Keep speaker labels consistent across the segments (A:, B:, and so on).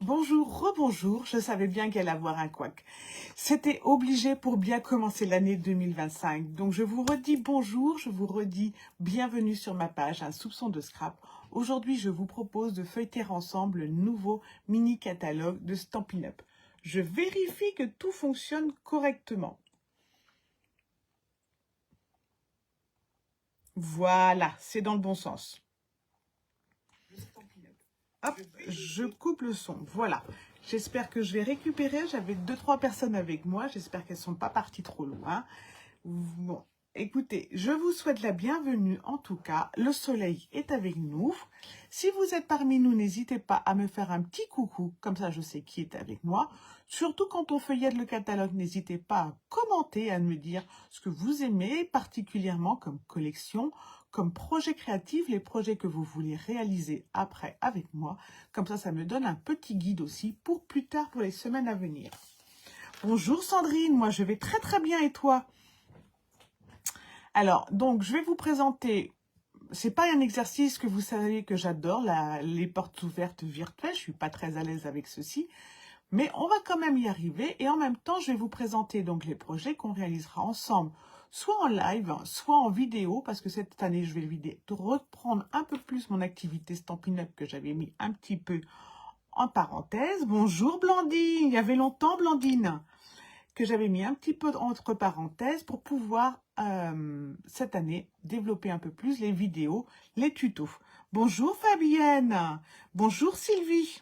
A: Bonjour, rebonjour, je savais bien qu'elle allait avoir un couac. C'était obligé pour bien commencer l'année 2025. Donc je vous redis bonjour, je vous redis bienvenue sur ma page, un soupçon de scrap. Aujourd'hui, je vous propose de feuilleter ensemble le nouveau mini catalogue de Stampin' Up. Je vérifie que tout fonctionne correctement. Voilà, c'est dans le bon sens. Hop, je coupe le son. Voilà. J'espère que je vais récupérer. J'avais 2-3 personnes avec moi. J'espère qu'elles ne sont pas parties trop loin. Bon, écoutez, je vous souhaite la bienvenue en tout cas. Le soleil est avec nous. Si vous êtes parmi nous, n'hésitez pas à me faire un petit coucou. Comme ça, je sais qui est avec moi. Surtout quand on feuillette le catalogue, n'hésitez pas à commenter, à me dire ce que vous aimez particulièrement comme collection, comme projet créatif, les projets que vous voulez réaliser après avec moi. Comme ça me donne un petit guide aussi pour plus tard, pour les semaines à venir. Bonjour Sandrine, moi je vais très très bien et toi? Alors, donc je vais vous présenter, c'est pas un exercice que vous savez que j'adore, les portes ouvertes virtuelles, je suis pas très à l'aise avec ceci. Mais on va quand même y arriver et en même temps, je vais vous présenter donc les projets qu'on réalisera ensemble, soit en live, soit en vidéo, parce que cette année, je vais reprendre un peu plus mon activité Stampin' Up que j'avais mis un petit peu en parenthèse. Bonjour Blandine, il y avait longtemps Blandine, que j'avais mis un petit peu entre parenthèses pour pouvoir cette année développer un peu plus les vidéos, les tutos. Bonjour Fabienne, bonjour Sylvie.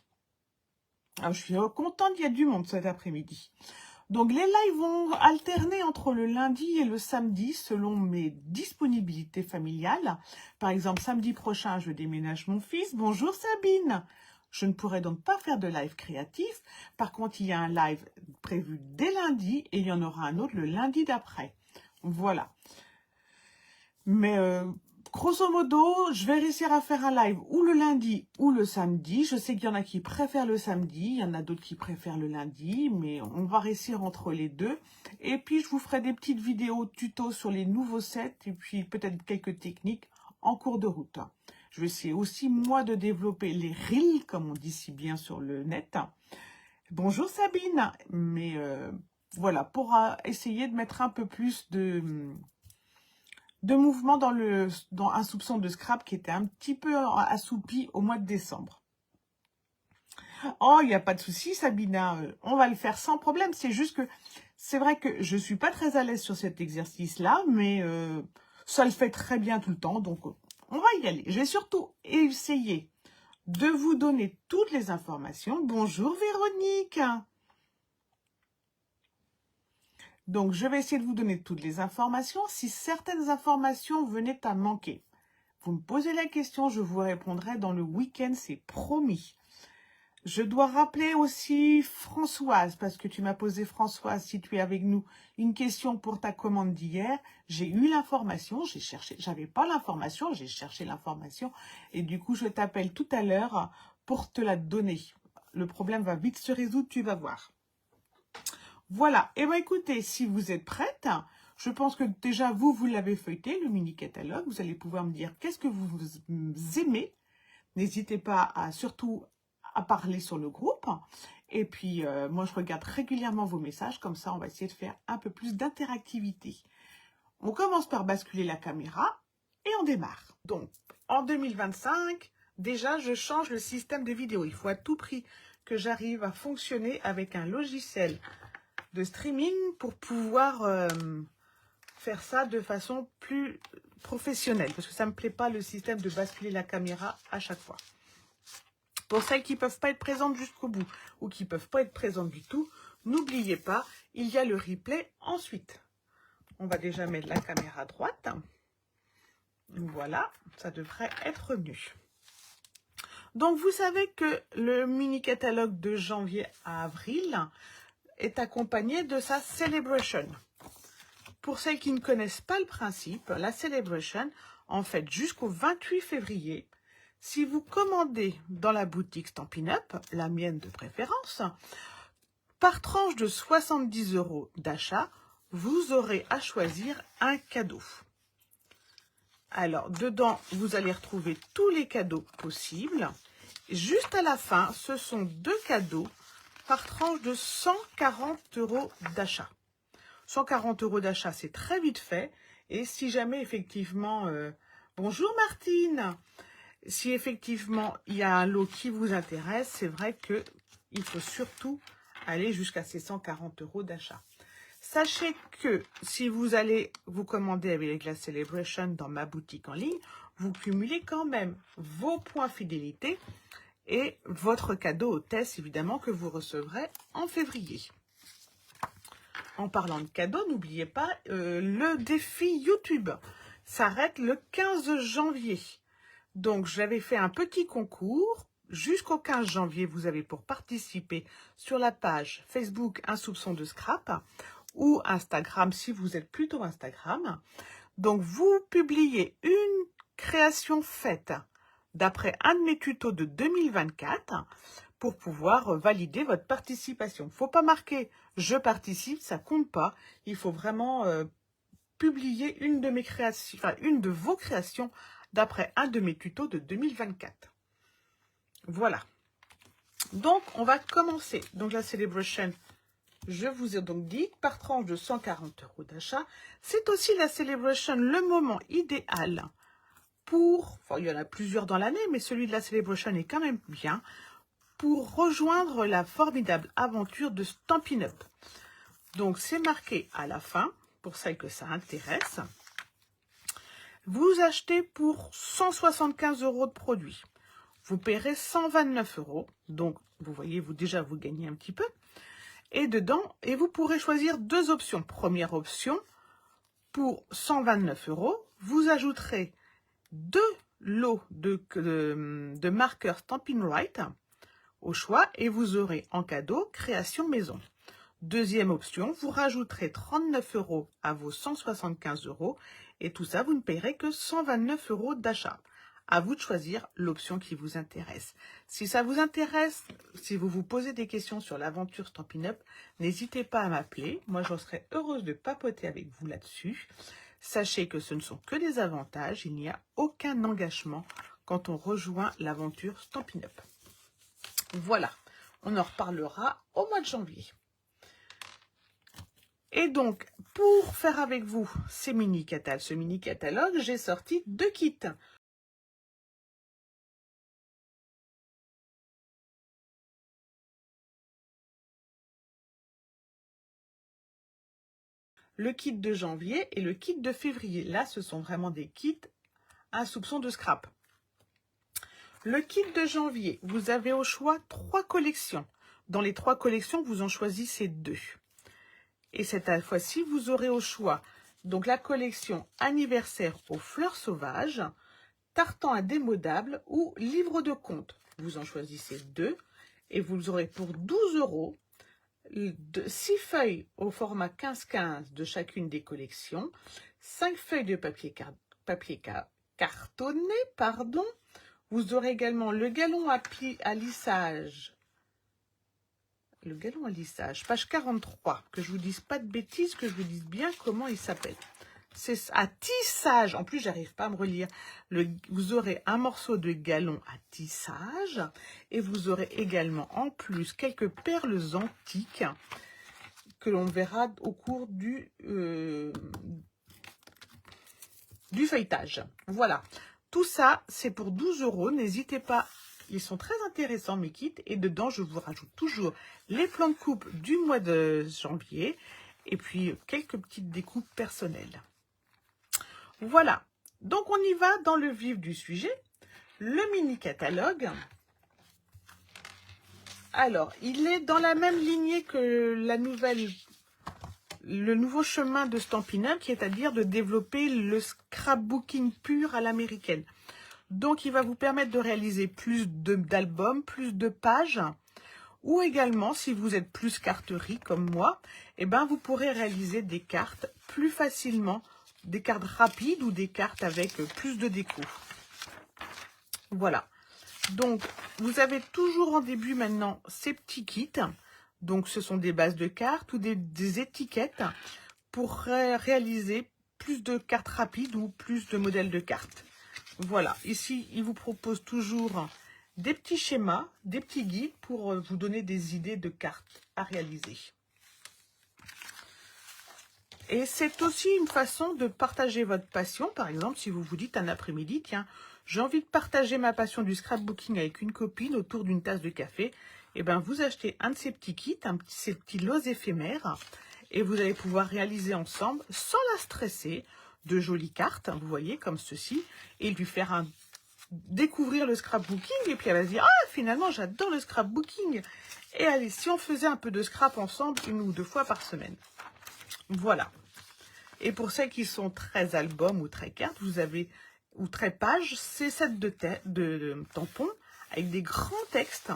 A: Alors, je suis contente, il y a du monde cet après-midi. Donc, les lives vont alterner entre le lundi et le samedi selon mes disponibilités familiales. Par exemple, samedi prochain, je déménage mon fils. Bonjour Sabine. Je ne pourrai donc pas faire de live créatif. Par contre, il y a un live prévu dès lundi et il y en aura un autre le lundi d'après. Voilà. Mais grosso modo, je vais réussir à faire un live ou le lundi ou le samedi. Je sais qu'il y en a qui préfèrent le samedi, il y en a d'autres qui préfèrent le lundi, mais on va réussir entre les deux. Et puis, je vous ferai des petites vidéos tutos sur les nouveaux sets et puis peut-être quelques techniques en cours de route. Je vais essayer aussi, moi, de développer les reels, comme on dit si bien sur le net. Bonjour Sabine, mais voilà, pour essayer de mettre un peu plus de mouvement dans un soupçon de scrap qui était un petit peu assoupi au mois de décembre. Oh, il n'y a pas de souci, Sabina, on va le faire sans problème. C'est juste que c'est vrai que je ne suis pas très à l'aise sur cet exercice-là, mais ça le fait très bien tout le temps, donc on va y aller. Je vais surtout essayer de vous donner toutes les informations. Bonjour Véronique. Donc, je vais essayer de vous donner toutes les informations. Si certaines informations venaient à manquer, vous me posez la question, je vous répondrai dans le week-end, c'est promis. Je dois rappeler aussi Françoise, parce que tu m'as posé, Françoise, si tu es avec nous, une question pour ta commande d'hier. J'ai eu l'information, j'ai cherché, j'avais pas l'information, j'ai cherché l'information, et du coup, je t'appelle tout à l'heure pour te la donner. Le problème va vite se résoudre, tu vas voir. Voilà, et bien écoutez, si vous êtes prête, je pense que déjà vous l'avez feuilleté, le mini-catalogue. Vous allez pouvoir me dire qu'est-ce que vous aimez. N'hésitez pas surtout à parler sur le groupe. Et puis, moi, je regarde régulièrement vos messages. Comme ça, on va essayer de faire un peu plus d'interactivité. On commence par basculer la caméra et on démarre. Donc, en 2025, déjà, je change le système de vidéo. Il faut à tout prix que j'arrive à fonctionner avec un logiciel de streaming pour pouvoir faire ça de façon plus professionnelle. Parce que ça ne me plaît pas le système de basculer la caméra à chaque fois. Pour celles qui ne peuvent pas être présentes jusqu'au bout ou qui ne peuvent pas être présentes du tout, n'oubliez pas, il y a le replay ensuite. On va déjà mettre la caméra à droite. Voilà, ça devrait être mieux. Donc, vous savez que le mini-catalogue de janvier à avril est accompagné de sa Celebration. Pour celles qui ne connaissent pas le principe, la Celebration, en fait, jusqu'au 28 février, si vous commandez dans la boutique Stampin' Up, la mienne de préférence, par tranche de 70 € d'achat, vous aurez à choisir un cadeau. Alors, dedans, vous allez retrouver tous les cadeaux possibles. juste à la fin, ce sont 2 cadeaux par tranche de 140 € d'achat. 140 € d'achat, c'est très vite fait. Et si jamais effectivement... bonjour Martine. Si effectivement il y a un lot qui vous intéresse, c'est vrai qu'il faut surtout aller jusqu'à ces 140 € d'achat. Sachez que si vous allez vous commander avec la Celebration dans ma boutique en ligne, vous cumulez quand même vos points fidélité et votre cadeau hôtesse, évidemment, que vous recevrez en février. En parlant de cadeaux, n'oubliez pas le défi YouTube s'arrête le 15 janvier. Donc, j'avais fait un petit concours. Jusqu'au 15 janvier, vous avez pour participer sur la page Facebook Un soupçon de scrap ou Instagram si vous êtes plutôt Instagram. Donc, vous publiez une création faite d'après un de mes tutos de 2024 pour pouvoir valider votre participation. Il ne faut pas marquer « je participe », ça ne compte pas. Il faut vraiment publier une de mes créations, enfin une de vos créations d'après un de mes tutos de 2024. Voilà. Donc, on va commencer. Donc, la Celebration, je vous ai donc dit, par tranche de 140 € d'achat. C'est aussi la Celebration, le moment idéal pour, enfin, il y en a plusieurs dans l'année, mais celui de la Celebration est quand même bien, pour rejoindre la formidable aventure de Stampin' Up. Donc, c'est marqué à la fin, pour celles que ça intéresse. Vous achetez pour 175 € de produits. Vous paierez 129 €. Donc, vous voyez, vous gagnez un petit peu. Et dedans, et vous pourrez choisir 2 options. Première option, pour 129 €, vous ajouterez 2 lots de marqueurs Stampin' Right au choix et vous aurez en cadeau création maison. Deuxième option, vous rajouterez 39 € à vos 175 € et tout ça, vous ne payerez que 129 € d'achat. À vous de choisir l'option qui vous intéresse. Si ça vous intéresse, si vous vous posez des questions sur l'aventure Stampin' Up, n'hésitez pas à m'appeler. Moi, je serai heureuse de papoter avec vous là-dessus. Sachez que ce ne sont que des avantages. Il n'y a aucun engagement quand on rejoint l'aventure Stampin' Up. Voilà, on en reparlera au mois de janvier. Et donc, pour faire avec vous ce mini catalogue, j'ai sorti 2 kits. Le kit de janvier et le kit de février. Là, ce sont vraiment des kits à soupçon de scrap. Le kit de janvier, vous avez au choix 3 collections. Dans les 3 collections, vous en choisissez 2. Et cette fois-ci, vous aurez au choix donc la collection anniversaire aux fleurs sauvages, tartan indémodable ou livre de contes. Vous en choisissez 2 et vous aurez pour 12 € 6 feuilles au format 15-15 de chacune des collections, 5 feuilles de papier cartonné, pardon. Vous aurez également le galon à lissage. Le galon à lissage, page 43, que je vous dise pas de bêtises, que je vous dise bien comment il s'appelle. C'est à tissage, en plus j'arrive pas à me relire. Vous aurez un morceau de galon à tissage et vous aurez également en plus quelques perles antiques que l'on verra au cours du feuilletage. Voilà, tout ça c'est pour 12 €, n'hésitez pas. Ils sont très intéressants mes kits et dedans je vous rajoute toujours les plans de coupe du mois de janvier et puis quelques petites découpes personnelles. Voilà, donc on y va dans le vif du sujet, le mini catalogue. Alors, il est dans la même lignée que le nouveau chemin de Stampin' Up, c'est-à-dire de développer le scrapbooking pur à l'américaine. Donc, il va vous permettre de réaliser plus d'albums, plus de pages, ou également, si vous êtes plus carterie comme moi, eh ben, vous pourrez réaliser des cartes plus facilement, des cartes rapides ou des cartes avec plus de déco. Voilà. Donc, vous avez toujours en début maintenant ces petits kits. Donc, ce sont des bases de cartes ou des étiquettes pour réaliser plus de cartes rapides ou plus de modèles de cartes. Voilà, ici, il vous propose toujours des petits schémas, des petits guides pour vous donner des idées de cartes à réaliser. Et c'est aussi une façon de partager votre passion. Par exemple, si vous vous dites un après-midi, tiens, j'ai envie de partager ma passion du scrapbooking avec une copine autour d'une tasse de café, et bien vous achetez un de ces petits kits, ces petits lots éphémères, et vous allez pouvoir réaliser ensemble, sans la stresser, de jolies cartes, vous voyez, comme ceci, et lui faire découvrir le scrapbooking, et puis elle va se dire, ah, finalement, j'adore le scrapbooking. Et allez, si on faisait un peu de scrap ensemble, 1 ou 2 fois par semaine. Voilà. Et pour celles qui sont très albums ou très cartes, vous avez, ou très pages, c'est cette de tampons avec des grands textes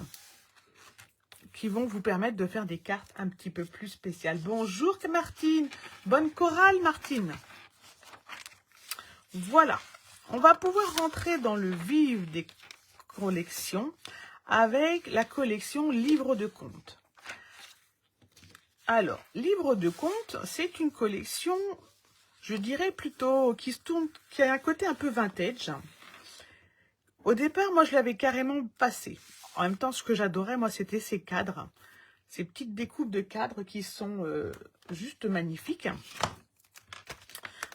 A: qui vont vous permettre de faire des cartes un petit peu plus spéciales. Bonjour Martine, bonne chorale Martine. Voilà, on va pouvoir rentrer dans le vif des collections avec la collection Livres de comptes. Alors, Livres de comptes, c'est une collection, je dirais plutôt, qui a un côté un peu vintage. Au départ, moi, je l'avais carrément passé. En même temps, ce que j'adorais, moi, c'était ces cadres. Ces petites découpes de cadres qui sont juste magnifiques.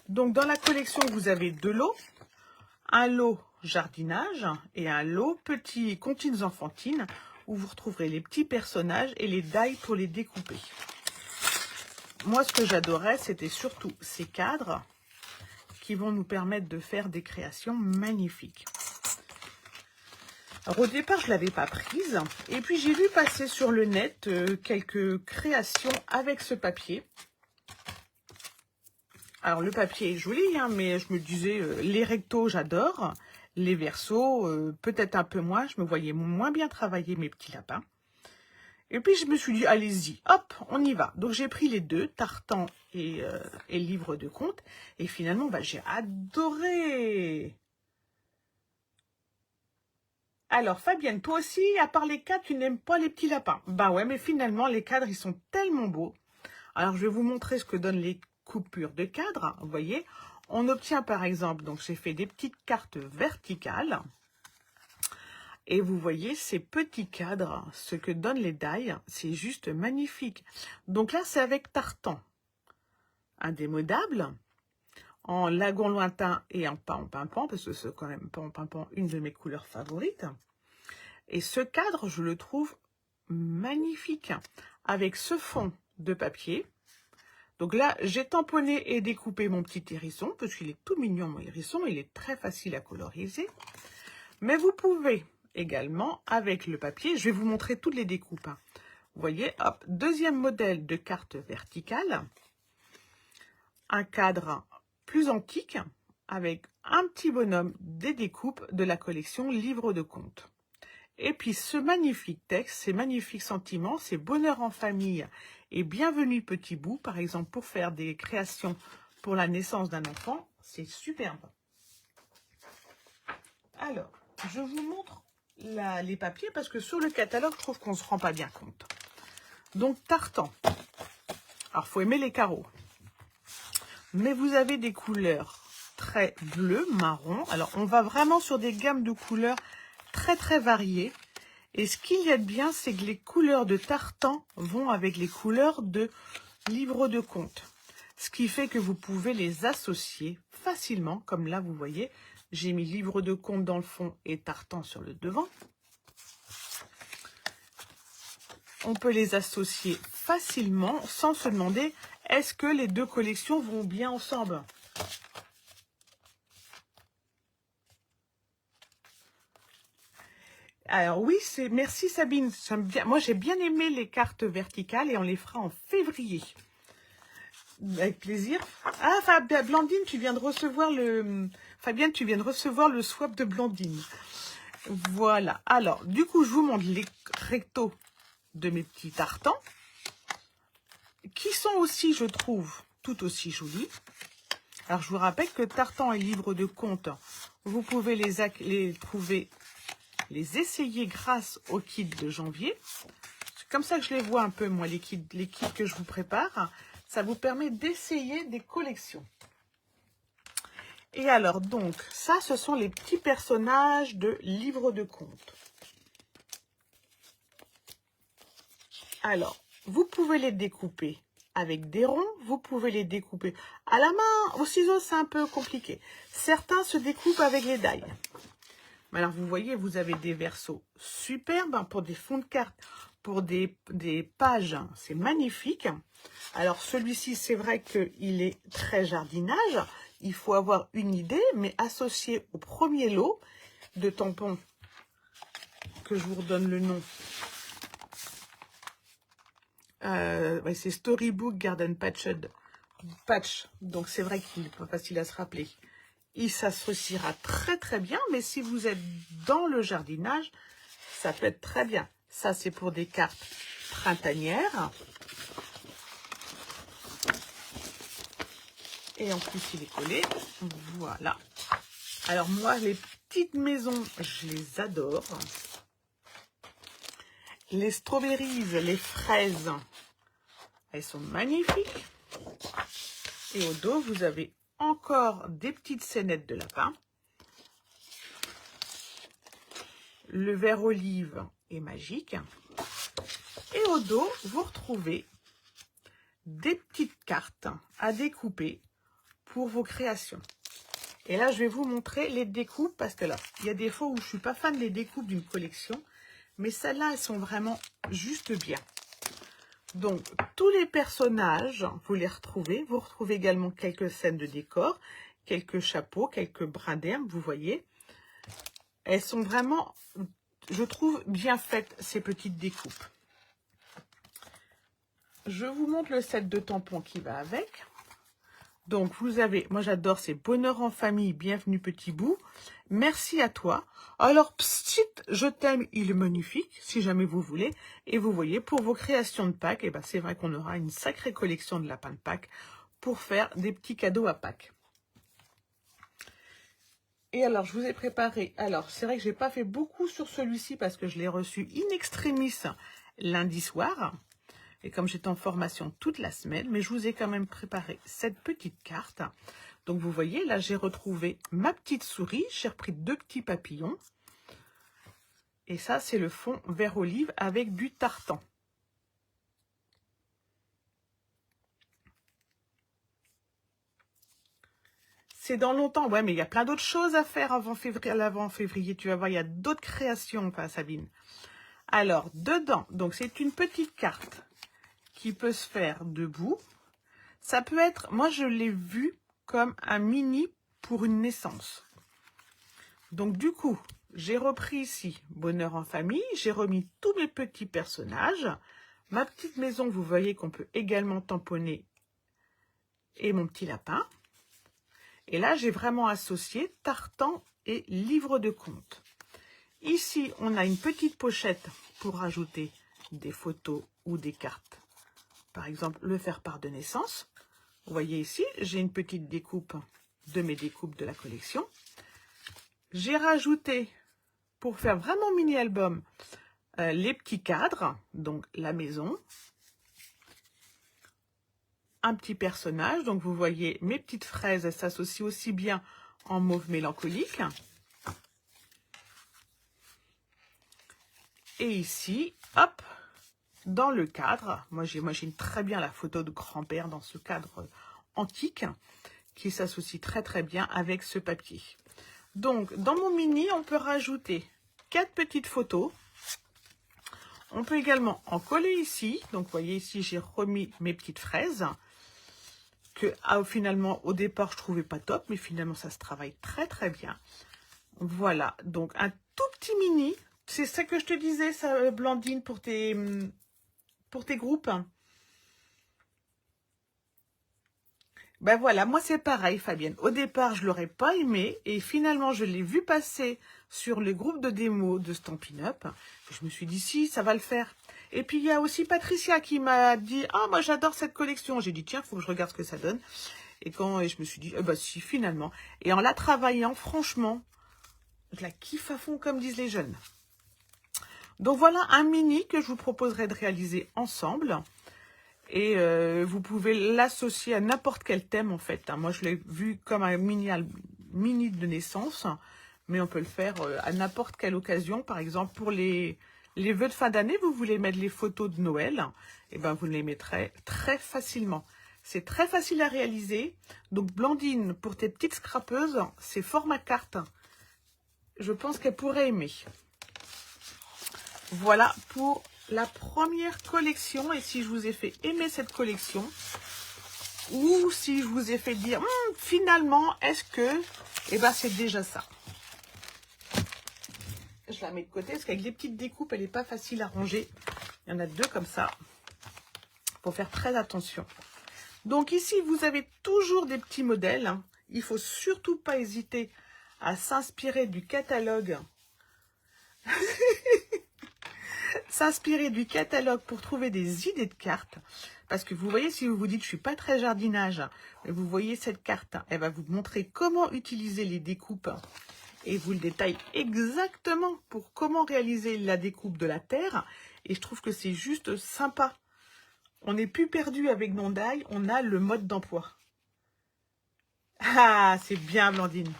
A: Donc, dans la collection, vous avez 2 lots. Un lot jardinage et un lot petits comptines enfantines où vous retrouverez les petits personnages et les die pour les découper. Moi, ce que j'adorais, c'était surtout ces cadres qui vont nous permettre de faire des créations magnifiques. Alors, au départ, je ne l'avais pas prise. Et puis, j'ai vu passer sur le net quelques créations avec ce papier. Alors, le papier est joli, hein, mais je me disais, les rectos, j'adore. Les versos, peut-être un peu moins. Je me voyais moins bien travailler mes petits lapins. Et puis, je me suis dit, allez-y, hop, on y va. Donc, j'ai pris les 2, tartan et livre de comptes. Et finalement, bah, j'ai adoré. Alors, Fabienne, toi aussi, à part les cadres, tu n'aimes pas les petits lapins. Bah ouais, mais finalement, les cadres, ils sont tellement beaux. Alors, je vais vous montrer ce que donnent les coupures de cadres. Vous voyez, on obtient par exemple, donc j'ai fait des petites cartes verticales. Et vous voyez ces petits cadres, ce que donnent les die, c'est juste magnifique. Donc là, c'est avec tartan indémodable, en lagon lointain et en pan-pimpant, parce que c'est quand même pan-pimpant une de mes couleurs favorites. Et ce cadre, je le trouve magnifique, avec ce fond de papier. Donc là, j'ai tamponné et découpé mon petit hérisson, parce qu'il est tout mignon, mon hérisson, il est très facile à coloriser. Mais vous pouvez également, avec le papier, je vais vous montrer toutes les découpes. Vous voyez, hop, deuxième modèle de carte verticale. Un cadre plus antique, avec un petit bonhomme des découpes de la collection Livres de comptes. Et puis ce magnifique texte, ces magnifiques sentiments, c'est bonheur en famille et bienvenue petit bout, par exemple pour faire des créations pour la naissance d'un enfant, c'est superbe. Alors, je vous montre les papiers parce que sur le catalogue, je trouve qu'on ne se rend pas bien compte. Donc tartan. Alors, il faut aimer les carreaux. Mais vous avez des couleurs très bleues, marron. Alors, on va vraiment sur des gammes de couleurs très très variées. Et ce qu'il y a de bien, c'est que les couleurs de tartan vont avec les couleurs de livres de comptes. Ce qui fait que vous pouvez les associer facilement. Comme là, vous voyez, j'ai mis livre de comptes dans le fond et tartan sur le devant. On peut les associer facilement sans se demander est-ce que les 2 collections vont bien ensemble. Alors oui, merci Sabine. Moi, j'ai bien aimé les cartes verticales et on les fera en février. Avec plaisir. Ah, Blandine, tu viens de recevoir Fabienne, tu viens de recevoir le swap de Blandine. Voilà. Alors, du coup, je vous montre les rectos de mes petits tartans, qui sont aussi, je trouve, tout aussi jolis. Alors, je vous rappelle que tartan et livres de comptes, vous pouvez les trouver, les essayer grâce au kit de janvier. C'est comme ça que je les vois un peu, moi, les kits que je vous prépare. Ça vous permet d'essayer des collections. Et alors, donc, ça, ce sont les petits personnages de livres de comptes. Alors, vous pouvez les découper avec des ronds, vous pouvez les découper à la main, au ciseau, c'est un peu compliqué. Certains se découpent avec les die. Alors, vous voyez, vous avez des versos superbes pour des fonds de cartes, pour des pages, c'est magnifique. Alors, celui-ci, c'est vrai qu'il est très jardinage. Il faut avoir une idée, mais associé au premier lot de tampons, que je vous redonne le nom. Ouais, c'est Storybook Garden Patch. Donc, c'est vrai qu'il n'est pas facile à se rappeler. Il s'associera très très bien, mais si vous êtes dans le jardinage, ça peut être très bien. Ça, c'est pour des cartes printanières. Et en plus, il est collé. Voilà. Alors moi, les petites maisons, je les adore. Les strawberries, les fraises, elles sont magnifiques. Et au dos, vous avez encore des petites scénettes de lapin. Le vert olive est magique. Et au dos, vous retrouvez des petites cartes à découper pour vos créations. Et là, je vais vous montrer les découpes parce que là, il y a des fois où je ne suis pas fan des découpes d'une collection, mais celles-là, elles sont vraiment juste bien. Donc, tous les personnages, vous les retrouvez. Vous retrouvez également quelques scènes de décor, quelques chapeaux, quelques brins d'herbe, vous voyez. Elles sont vraiment, je trouve, bien faites, ces petites découpes. Je vous montre le set de tampons qui va avec. Donc, vous avez, moi j'adore, c'est Bonheur en famille, bienvenue petit bout. Merci à toi. Alors, psst, je t'aime, il est magnifique, si jamais vous voulez. Et vous voyez, pour vos créations de Pâques, eh ben, c'est vrai qu'on aura une sacrée collection de lapins de Pâques pour faire des petits cadeaux à Pâques. Et alors, je vous ai préparé, alors c'est vrai que je n'ai pas fait beaucoup sur celui-ci parce que je l'ai reçu in extremis lundi soir. Et comme j'étais en formation toute la semaine, mais je vous ai quand même préparé cette petite carte. Donc vous voyez, là j'ai retrouvé ma petite souris, j'ai repris 2 petits papillons. Et ça c'est le fond vert olive avec du tartan. C'est dans longtemps, ouais, mais il y a plein d'autres choses à faire avant février, tu vas voir, il y a d'autres créations, enfin, Sabine. Alors, dedans, donc c'est une petite carte qui peut se faire debout. Ça peut être, moi je l'ai vu comme un mini pour une naissance. Donc du coup, j'ai repris ici Bonheur en famille, j'ai remis tous mes petits personnages. Ma petite maison, vous voyez qu'on peut également tamponner et mon petit lapin. Et là, j'ai vraiment associé tartan et livre de compte. Ici, on a une petite pochette pour rajouter des photos ou des cartes. Par exemple, le faire-part de naissance. Vous voyez ici, j'ai une petite découpe de mes découpes de la collection. J'ai rajouté, pour faire vraiment mini-album, les petits cadres, donc la maison. Un petit personnage, donc vous voyez mes petites fraises, elles s'associent aussi bien en mauve mélancolique. Et ici, hop, dans le cadre, moi j'imagine très bien la photo de grand-père dans ce cadre antique qui s'associe très très bien avec ce papier. Donc dans mon mini, on peut rajouter 4 petites photos. On peut également en coller ici. Donc vous voyez ici, j'ai remis mes petites fraises que finalement au départ je trouvais pas top, mais finalement ça se travaille très très bien. Voilà, donc un tout petit mini. C'est ça que je te disais, ça, Blandine, pour tes groupes. Ben voilà, moi c'est pareil, Fabienne. Au départ, je ne l'aurais pas aimé et finalement, je l'ai vu passer sur le groupe de démo de Stampin' Up. Je me suis dit, si, ça va le faire. Et puis, il y a aussi Patricia qui m'a dit, ah, moi j'adore cette collection. J'ai dit, tiens, il faut que je regarde ce que ça donne. Et je me suis dit, bah si, finalement. Et en la travaillant, franchement, je la kiffe à fond, comme disent les jeunes. Donc voilà un mini que je vous proposerai de réaliser ensemble. Et vous pouvez l'associer à n'importe quel thème en fait. Moi je l'ai vu comme un mini de naissance, mais on peut le faire à n'importe quelle occasion. Par exemple pour les Les vœux de fin d'année, vous voulez mettre les photos de Noël, et ben vous les mettrez très facilement. C'est très facile à réaliser. Donc Blandine, pour tes petites scrapeuses, c'est format carte. Je pense qu'elle pourrait aimer. Voilà pour la première collection. Et si je vous ai fait aimer cette collection, ou si je vous ai fait dire finalement, est-ce que... Eh ben c'est déjà ça. Je la mets de côté parce qu'avec les petites découpes, elle n'est pas facile à ranger. Il y en a deux comme ça. Il faut faire très attention. Donc ici, vous avez toujours des petits modèles. Il ne faut surtout pas hésiter à s'inspirer du catalogue. S'inspirer du catalogue pour trouver des idées de cartes. Parce que vous voyez, si vous vous dites, je ne suis pas très jardinage, mais vous voyez cette carte, elle va vous montrer comment utiliser les découpes. Et vous le détaille exactement pour comment réaliser la découpe de la terre. Et je trouve que c'est juste sympa. On n'est plus perdu avec Nondaille, on a le mode d'emploi. Ah, c'est bien, Blandine.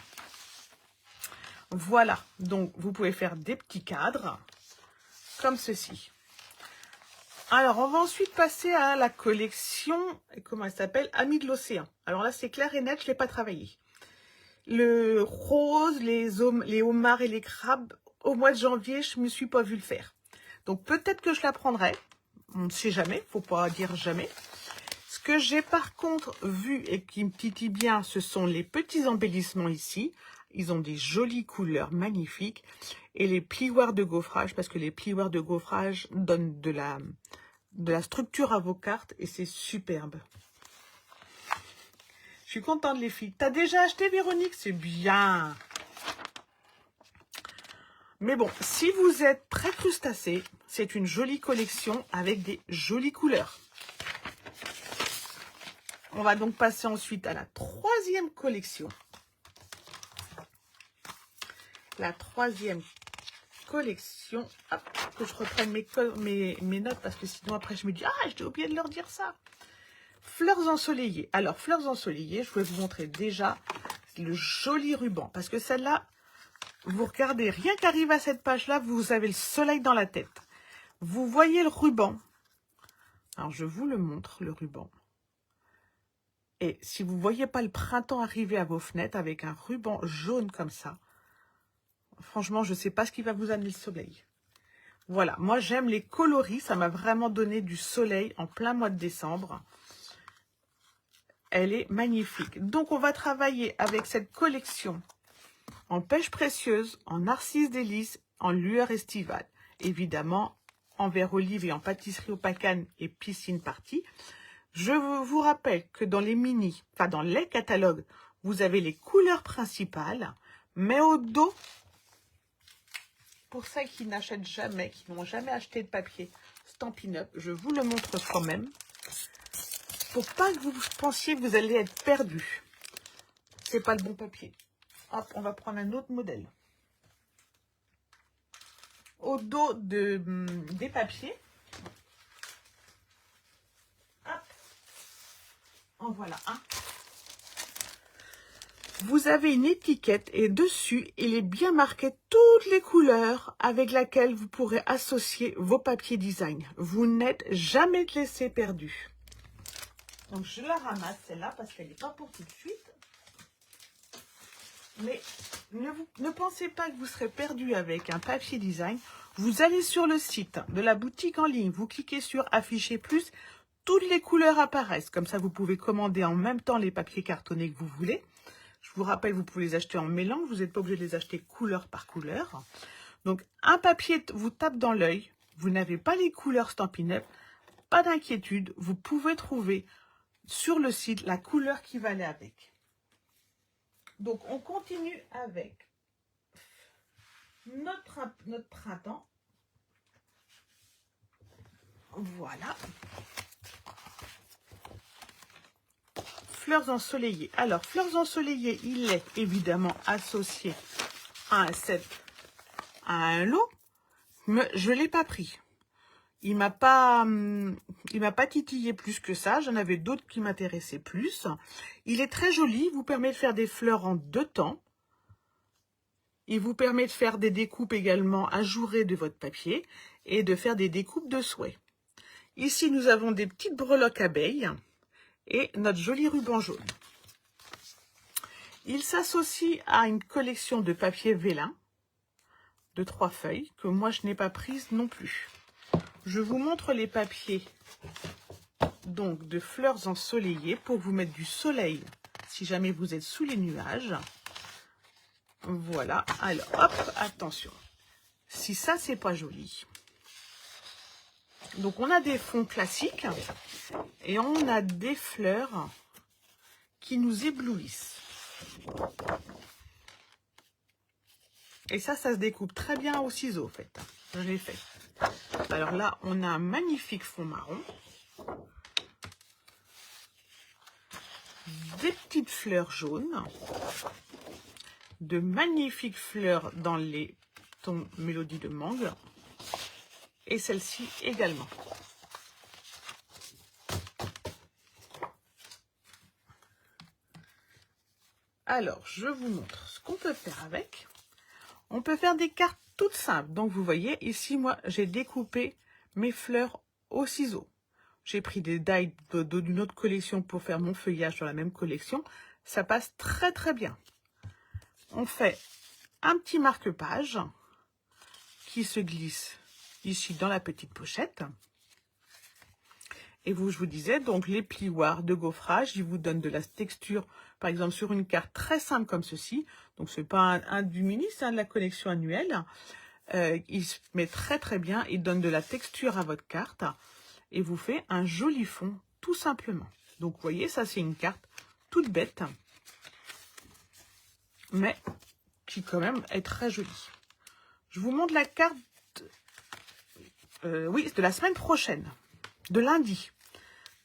A: Voilà, donc vous pouvez faire des petits cadres, comme ceci. Alors, on va ensuite passer à la collection, comment elle s'appelle, Amis de l'océan. Alors là, c'est clair et net, je ne l'ai pas travaillé. Le rose, les homards et les crabes, au mois de janvier, je ne me suis pas vu le faire. Donc peut-être que je la prendrai. On ne sait jamais, il ne faut pas dire jamais. Ce que j'ai par contre vu et qui me titille bien, ce sont les petits embellissements ici. Ils ont des jolies couleurs magnifiques. Et les plioirs de gaufrage, parce que les plioirs de gaufrage donnent de la structure à vos cartes et c'est superbe. Je suis contente les filles. T'as déjà acheté Véronique? C'est bien. Mais bon, si vous êtes très crustacé, c'est une jolie collection avec des jolies couleurs. On va donc passer ensuite à la troisième collection. La troisième collection. Hop, que je reprenne mes notes parce que sinon après je me dis, ah, j'ai oublié de leur dire ça. Fleurs ensoleillées. Alors, fleurs ensoleillées, je vais vous montrer déjà le joli ruban. Parce que celle-là, vous regardez, rien qu'arrive à cette page-là, vous avez le soleil dans la tête. Vous voyez le ruban. Alors, je vous le montre, le ruban. Et si vous ne voyez pas le printemps arriver à vos fenêtres avec un ruban jaune comme ça, franchement, je ne sais pas ce qui va vous amener le soleil. Voilà, moi j'aime les coloris, ça m'a vraiment donné du soleil en plein mois de décembre. Elle est magnifique. Donc, on va travailler avec cette collection en pêche précieuse, en narcisse délice, en lueur estivale. Évidemment, en verre olive et en pâtisserie au pacane et piscine partie. Je vous rappelle que dans les mini, enfin dans les catalogues, vous avez les couleurs principales, mais au dos, pour celles qui n'achètent jamais, qui n'ont jamais acheté de papier Stampin' Up, je vous le montre quand même. Pour pas que vous pensiez que vous allez être perdu. C'est pas le bon papier. Hop, on va prendre un autre modèle. Au dos des papiers. Hop. En voilà un. Vous avez une étiquette et dessus, il est bien marqué toutes les couleurs avec lesquelles vous pourrez associer vos papiers design. Vous n'êtes jamais laissé perdu. Donc, je la ramasse, celle-là, parce qu'elle n'est pas pour tout de suite. Mais ne pensez pas que vous serez perdu avec un papier design. Vous allez sur le site de la boutique en ligne. Vous cliquez sur Afficher plus. Toutes les couleurs apparaissent. Comme ça, vous pouvez commander en même temps les papiers cartonnés que vous voulez. Je vous rappelle, vous pouvez les acheter en mélange. Vous n'êtes pas obligé de les acheter couleur par couleur. Donc, un papier vous tape dans l'œil. Vous n'avez pas les couleurs Stampin' Up. Pas d'inquiétude. Vous pouvez trouver sur le site la couleur qui va aller avec. Donc, on continue avec notre printemps. Voilà. Fleurs ensoleillées. Alors, fleurs ensoleillées, il est évidemment associé à un set, à un lot, mais je ne l'ai pas pris. Il m'a pas titillé plus que ça. J'en avais d'autres qui m'intéressaient plus. Il est très joli. Il vous permet de faire des fleurs en 2 temps. Il vous permet de faire des découpes également ajourées de votre papier et de faire des découpes de souhait. Ici, nous avons des petites breloques abeilles et notre joli ruban jaune. Il s'associe à une collection de papier vélin de 3 feuilles que moi je n'ai pas prise non plus. Je vous montre les papiers donc de fleurs ensoleillées pour vous mettre du soleil si jamais vous êtes sous les nuages. Voilà, alors hop, attention. Si ça c'est pas joli. Donc on a des fonds classiques et on a des fleurs qui nous éblouissent. Et ça se découpe très bien au ciseau, en fait. Je l'ai fait. Alors là, on a un magnifique fond marron. Des petites fleurs jaunes. De magnifiques fleurs dans les tons mélodie de mangue. Et celle-ci également. Alors, je vous montre ce qu'on peut faire avec. On peut faire des cartes toutes simples. Donc, vous voyez, ici, moi, j'ai découpé mes fleurs au ciseau. J'ai pris des die d'une autre collection pour faire mon feuillage dans la même collection. Ça passe très, très bien. On fait un petit marque-page qui se glisse ici dans la petite pochette. Et je vous disais, donc, les plioirs de gaufrage, ils vous donnent de la texture, par exemple, sur une carte très simple comme ceci. Donc, ce n'est pas un du mini, c'est un de la collection annuelle. Il se met très, très bien. Il donne de la texture à votre carte et vous fait un joli fond, tout simplement. Donc, vous voyez, ça, c'est une carte toute bête, mais qui, quand même, est très jolie. Je vous montre la carte, oui, de la semaine prochaine, de lundi.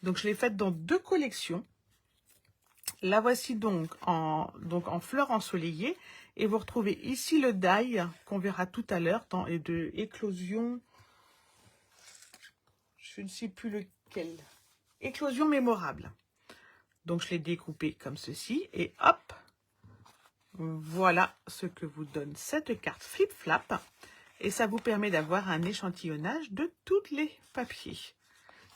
A: Donc, je l'ai faite dans 2 collections. La voici donc en fleurs ensoleillées. Et vous retrouvez ici le die qu'on verra tout à l'heure dans les 2 éclosions. Je ne sais plus lequel. Éclosion mémorable. Donc, je l'ai découpé comme ceci. Et hop, voilà ce que vous donne cette carte flip-flap. Et ça vous permet d'avoir un échantillonnage de tous les papiers.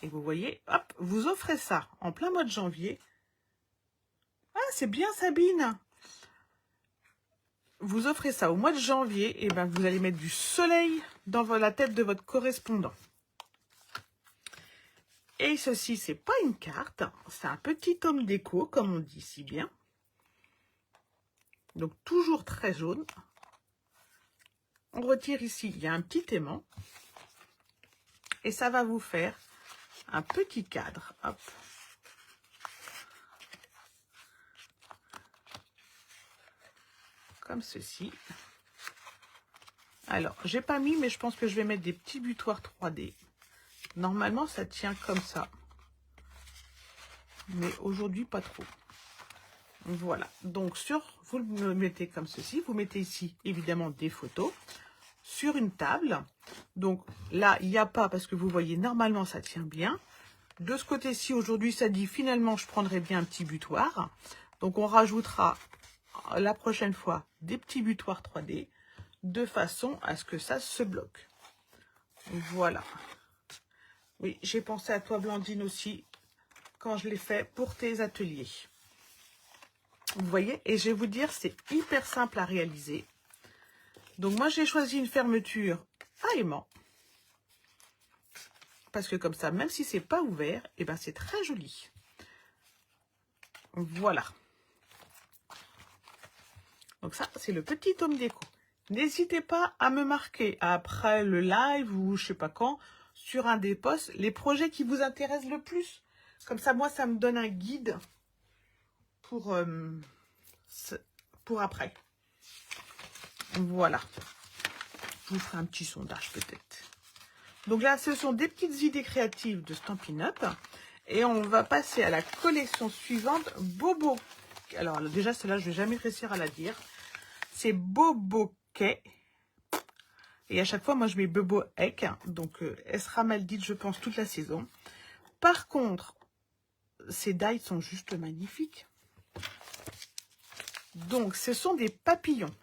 A: Et vous voyez, hop, vous offrez ça en plein mois de janvier. Ah, c'est bien Sabine. Vous offrez ça au mois de janvier, et ben vous allez mettre du soleil dans la tête de votre correspondant. Et ceci, c'est pas une carte, c'est un petit tome déco, comme on dit si bien. Donc toujours très jaune. On retire ici, il y a un petit aimant. Et ça va vous faire un petit cadre. Hop. Comme ceci. Alors, j'ai pas mis, mais je pense que je vais mettre des petits butoirs 3D. Normalement, ça tient comme ça. Mais aujourd'hui, pas trop. Voilà. Donc, vous le mettez comme ceci. Vous mettez ici, évidemment, des photos sur une table. Donc, là, il n'y a pas, parce que vous voyez, normalement, ça tient bien. De ce côté-ci, aujourd'hui, ça dit, finalement, je prendrai bien un petit butoir. Donc, on rajoutera la prochaine fois des petits butoirs 3D de façon à ce que ça se bloque. Voilà. Oui, j'ai pensé à toi, Blandine, aussi, quand je l'ai fait pour tes ateliers. Vous voyez, et je vais vous dire, c'est hyper simple à réaliser. Donc, moi, j'ai choisi une fermeture à aimant. Parce que comme ça, même si c'est pas ouvert, et ben c'est très joli. Voilà. Donc ça, c'est le petit tome déco. N'hésitez pas à me marquer après le live ou je sais pas quand, sur un des posts, les projets qui vous intéressent le plus. Comme ça, moi, ça me donne un guide pour après. Voilà. Je vous ferai un petit sondage peut-être. Donc là, ce sont des petites idées créatives de Stampin' Up. Et on va passer à la collection suivante, Bobo. Alors déjà, celle-là, je ne vais jamais réussir à la dire. C'est Bobo Quai. Et à chaque fois, moi, je mets Bobo Ek. Donc, elle sera mal dite, je pense, toute la saison. Par contre, ces dies sont juste magnifiques. Donc, ce sont des papillons.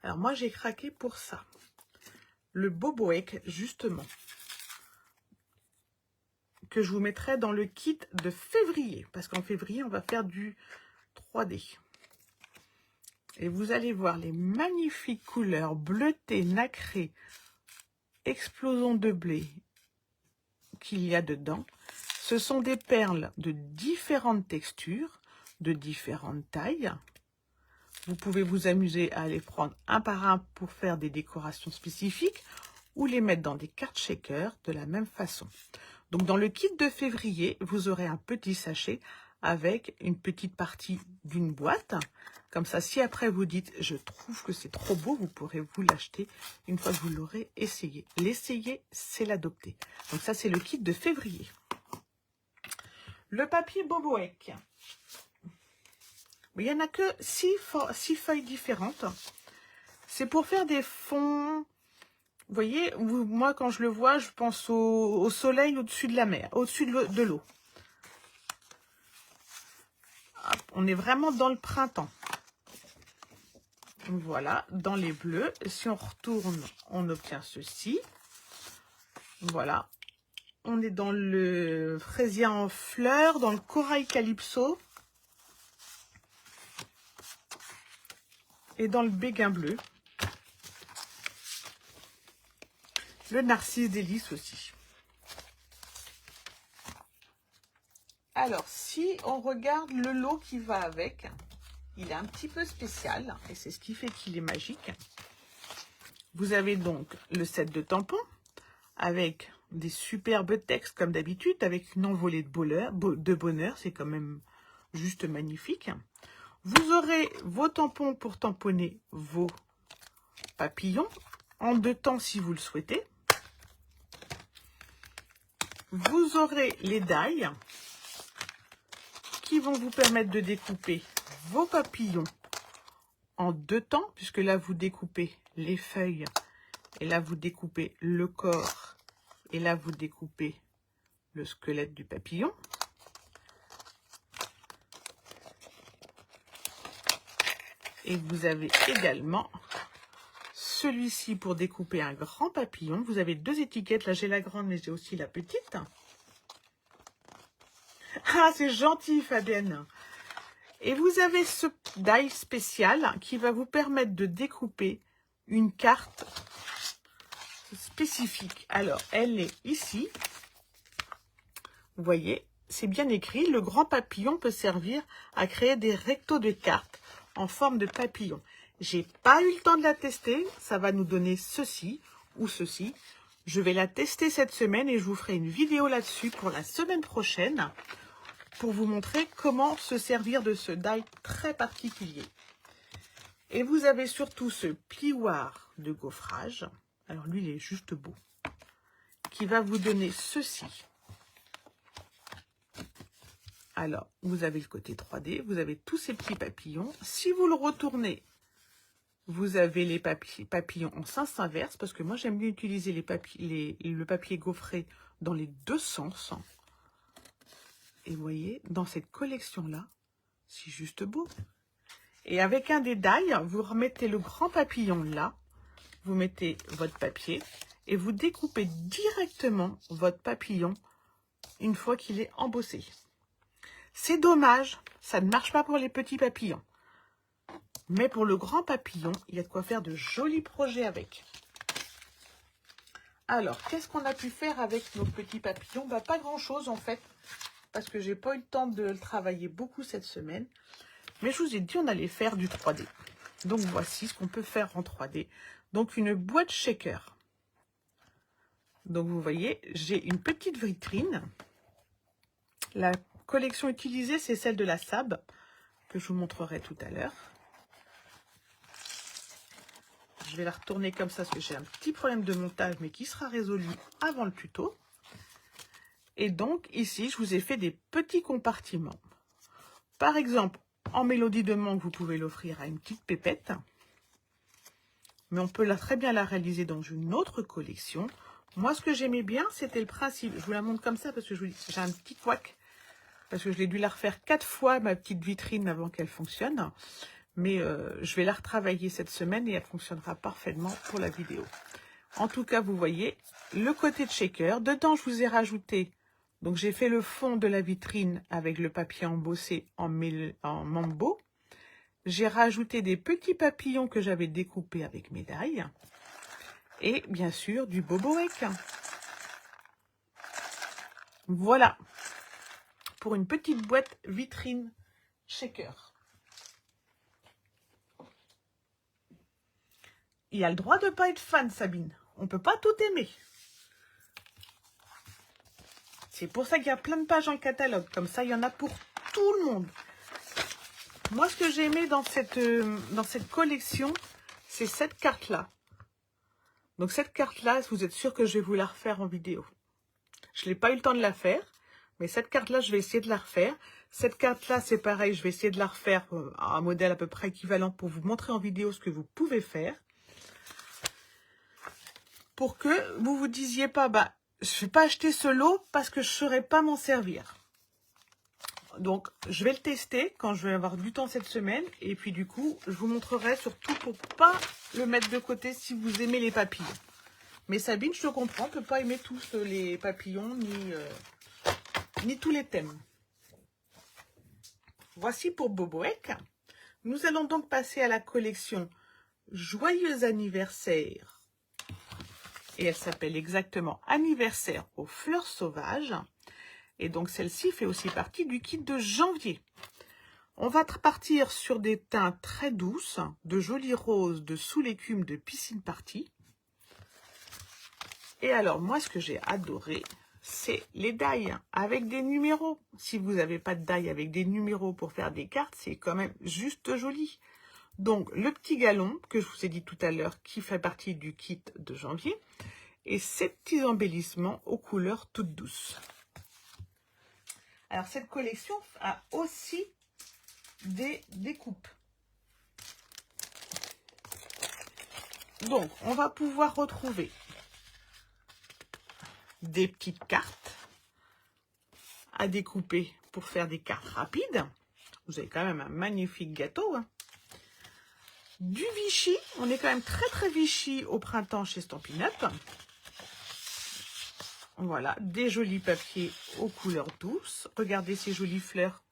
A: Alors moi, j'ai craqué pour ça. Le Boboek, justement, que je vous mettrai dans le kit de février. Parce qu'en février, on va faire du 3D. Et vous allez voir les magnifiques couleurs bleutées, nacrées, explosion de blé qu'il y a dedans. Ce sont des perles de différentes textures, de différentes tailles. Vous pouvez vous amuser à les prendre un par un pour faire des décorations spécifiques ou les mettre dans des cartes shaker de la même façon. Donc dans le kit de février, vous aurez un petit sachet avec une petite partie d'une boîte. Comme ça, si après vous dites « je trouve que c'est trop beau », vous pourrez vous l'acheter une fois que vous l'aurez essayé. L'essayer, c'est l'adopter. Donc ça, c'est le kit de février. Le papier Boboek. Il n'y en a que 6 feuilles différentes. C'est pour faire des fonds. Vous voyez, moi, quand je le vois, je pense au soleil au-dessus de la mer, au-dessus de l'eau. On est vraiment dans le printemps. Voilà, dans les bleus. Si on retourne, on obtient ceci. Voilà. On est dans le fraisier en fleurs, dans le corail calypso. Et dans le béguin bleu. Le narcisse délice aussi. Alors, si on regarde le lot qui va avec, il est un petit peu spécial. Et c'est ce qui fait qu'il est magique. Vous avez donc le set de tampons avec des superbes textes comme d'habitude, avec une envolée de bonheur. C'est quand même juste magnifique. Vous aurez vos tampons pour tamponner vos papillons en 2 temps si vous le souhaitez. Vous aurez les dailles qui vont vous permettre de découper vos papillons en 2 temps, puisque là vous découpez les feuilles et là vous découpez le corps et là vous découpez le squelette du papillon. Et vous avez également celui-ci pour découper un grand papillon. Vous avez 2 étiquettes. Là, j'ai la grande, mais j'ai aussi la petite. Ah, c'est gentil, Fabienne. Et vous avez ce die spécial qui va vous permettre de découper une carte spécifique. Alors, elle est ici. Vous voyez, c'est bien écrit. Le grand papillon peut servir à créer des rectos de cartes en forme de papillon. J'ai pas eu le temps de la tester. Ça va nous donner ceci ou ceci. Je vais la tester cette semaine et je vous ferai une vidéo là-dessus pour la semaine prochaine pour vous montrer comment se servir de ce die très particulier. Et vous avez surtout ce plioir de gaufrage. Alors lui, il est juste beau. Qui va vous donner ceci. Alors, vous avez le côté 3D, vous avez tous ces petits papillons. Si vous le retournez, vous avez les papillons en sens inverse, parce que moi, j'aime bien utiliser le papier gaufré dans les 2 sens. Et vous voyez, dans cette collection-là, c'est juste beau. Et avec un des die, vous remettez le grand papillon là, vous mettez votre papier et vous découpez directement votre papillon une fois qu'il est embossé. C'est dommage, ça ne marche pas pour les petits papillons. Mais pour le grand papillon, il y a de quoi faire de jolis projets avec. Alors, qu'est-ce qu'on a pu faire avec nos petits papillons? Bah, pas grand-chose en fait, parce que j'ai pas eu le temps de le travailler beaucoup cette semaine. Mais je vous ai dit, on allait faire du 3D. Donc, voici ce qu'on peut faire en 3D. Donc, une boîte shaker. Donc, vous voyez, j'ai une petite vitrine. La collection utilisée, c'est celle de la SAB, que je vous montrerai tout à l'heure. Je vais la retourner comme ça, parce que j'ai un petit problème de montage, mais qui sera résolu avant le tuto. Et donc, ici, je vous ai fait des petits compartiments. Par exemple, en mélodie de mangue, vous pouvez l'offrir à une petite pépette. Mais on peut très bien la réaliser dans une autre collection. Moi, ce que j'aimais bien, c'était le principe. Je vous la montre comme ça, parce que j'ai un petit couac. Parce que je l'ai dû la refaire 4 fois, ma petite vitrine, avant qu'elle fonctionne. Mais je vais la retravailler cette semaine et elle fonctionnera parfaitement pour la vidéo. En tout cas, vous voyez le côté de shaker. Dedans, je vous ai rajouté, donc j'ai fait le fond de la vitrine avec le papier embossé en mambo. J'ai rajouté des petits papillons que j'avais découpés avec médaille. Et bien sûr, du boboek. Voilà, pour une petite boîte vitrine shaker. Il a le droit de ne pas être fan, Sabine. On ne peut pas tout aimer. C'est pour ça qu'il y a plein de pages en catalogue. Comme ça, il y en a pour tout le monde. Moi, ce que j'ai aimé dans cette collection, c'est cette carte-là. Donc, cette carte-là, vous êtes sûr que je vais vous la refaire en vidéo. Je n'ai pas eu le temps de la faire, mais cette carte-là, je vais essayer de la refaire. Cette carte-là, c'est pareil, je vais essayer de la refaire à un modèle à peu près équivalent pour vous montrer en vidéo ce que vous pouvez faire. Pour que vous vous disiez pas, bah, je ne vais pas acheter ce lot parce que je ne saurais pas m'en servir. Donc, je vais le tester quand je vais avoir du temps cette semaine. Et puis, du coup, je vous montrerai surtout pour ne pas le mettre de côté si vous aimez les papillons. Mais Sabine, je te comprends, ne peut pas aimer tous les papillons ni tous les thèmes. Voici pour Boboek. Nous allons donc passer à la collection Joyeux anniversaire. Et elle s'appelle exactement Anniversaire aux fleurs sauvages. Et donc celle-ci fait aussi partie du kit de janvier. On va partir sur des teintes très douces, de jolis roses, de sous l'écume de piscine party. Et alors moi ce que j'ai adoré, c'est les die avec des numéros. Si vous n'avez pas de die avec des numéros pour faire des cartes, c'est quand même juste joli. Donc le petit galon que je vous ai dit tout à l'heure qui fait partie du kit de janvier. Et ces petits embellissements aux couleurs toutes douces. Alors, cette collection a aussi des découpes. Donc, on va pouvoir retrouver des petites cartes à découper pour faire des cartes rapides. Vous avez quand même un magnifique gâteau. Hein. Du Vichy. On est quand même très, très Vichy au printemps chez Stampin' Up. Voilà, des jolis papiers aux couleurs douces. Regardez ces jolies fleurs.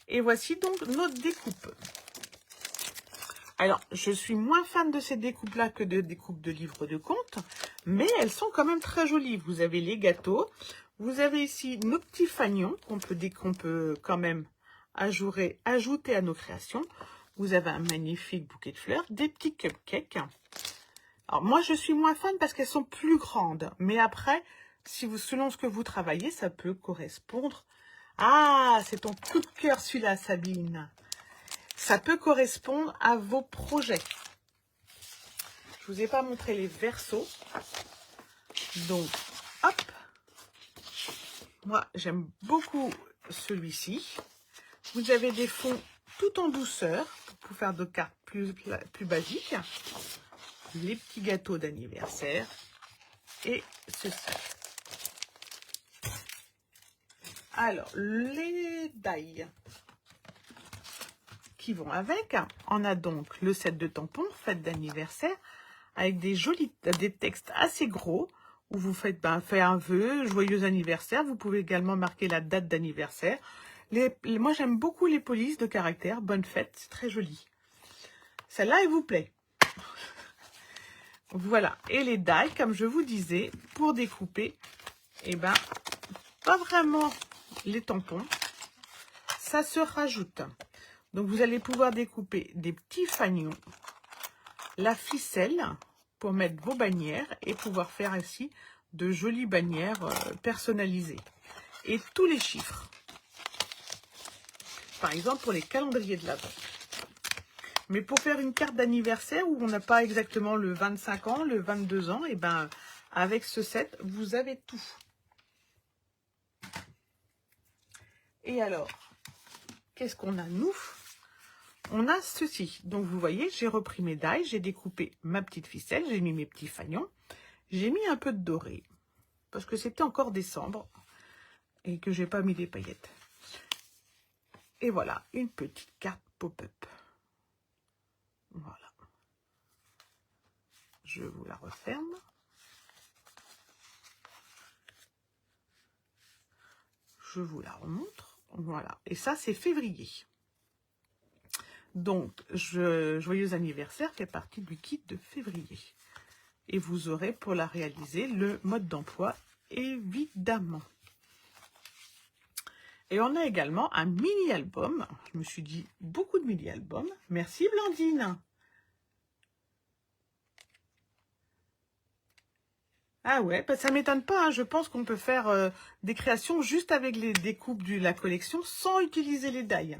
A: Et voici donc notre découpe. Alors, je suis moins fan de ces découpes-là que de découpes de livres de contes, mais elles sont quand même très jolies. Vous avez les gâteaux, vous avez ici nos petits fanions qu'on peut quand même ajouter à nos créations. Vous avez un magnifique bouquet de fleurs, des petits cupcakes. Alors, moi, je suis moins fan parce qu'elles sont plus grandes. Mais après, selon ce que vous travaillez, ça peut correspondre. Ah, c'est ton coup de cœur, celui-là, Sabine. Ça peut correspondre à vos projets. Je vous ai pas montré les versos. Donc, hop. Moi, j'aime beaucoup celui-ci. Vous avez des fonds tout en douceur pour faire de cartes plus basiques. Les petits gâteaux d'anniversaire et ceci. Alors, les die qui vont avec, on a donc le set de tampons, fête d'anniversaire, avec des textes assez gros, où vous faites fait un vœu, joyeux anniversaire. Vous pouvez également marquer la date d'anniversaire. Moi, j'aime beaucoup les polices de caractère. Bonne fête, c'est très joli. Celle-là, elle vous plaît. Voilà, et les die, comme je vous disais, pour découper, eh ben, pas vraiment les tampons, ça se rajoute. Donc, vous allez pouvoir découper des petits fanions, la ficelle pour mettre vos bannières et pouvoir faire ainsi de jolies bannières personnalisées. Et tous les chiffres. Par exemple, pour les calendriers de l'Avent. Mais pour faire une carte d'anniversaire où on n'a pas exactement le 25 ans, le 22 ans, et ben avec ce set, vous avez tout. Et alors, qu'est-ce qu'on a nous? On a ceci. Donc vous voyez, j'ai repris mes die, j'ai découpé ma petite ficelle, j'ai mis mes petits fanions, j'ai mis un peu de doré parce que c'était encore décembre et que j'ai pas mis des paillettes. Et voilà, une petite carte pop-up. Voilà. Je vous la referme. Je vous la remontre. Voilà. Et ça, c'est février. Donc, joyeux anniversaire fait partie du kit de février. Et vous aurez pour la réaliser le mode d'emploi, évidemment. Et on a également un mini-album. Je me suis dit, beaucoup de mini-albums. Merci Blandine. Ah ouais, bah ça m'étonne pas. Hein. Je pense qu'on peut faire des créations juste avec les découpes de la collection sans utiliser les die.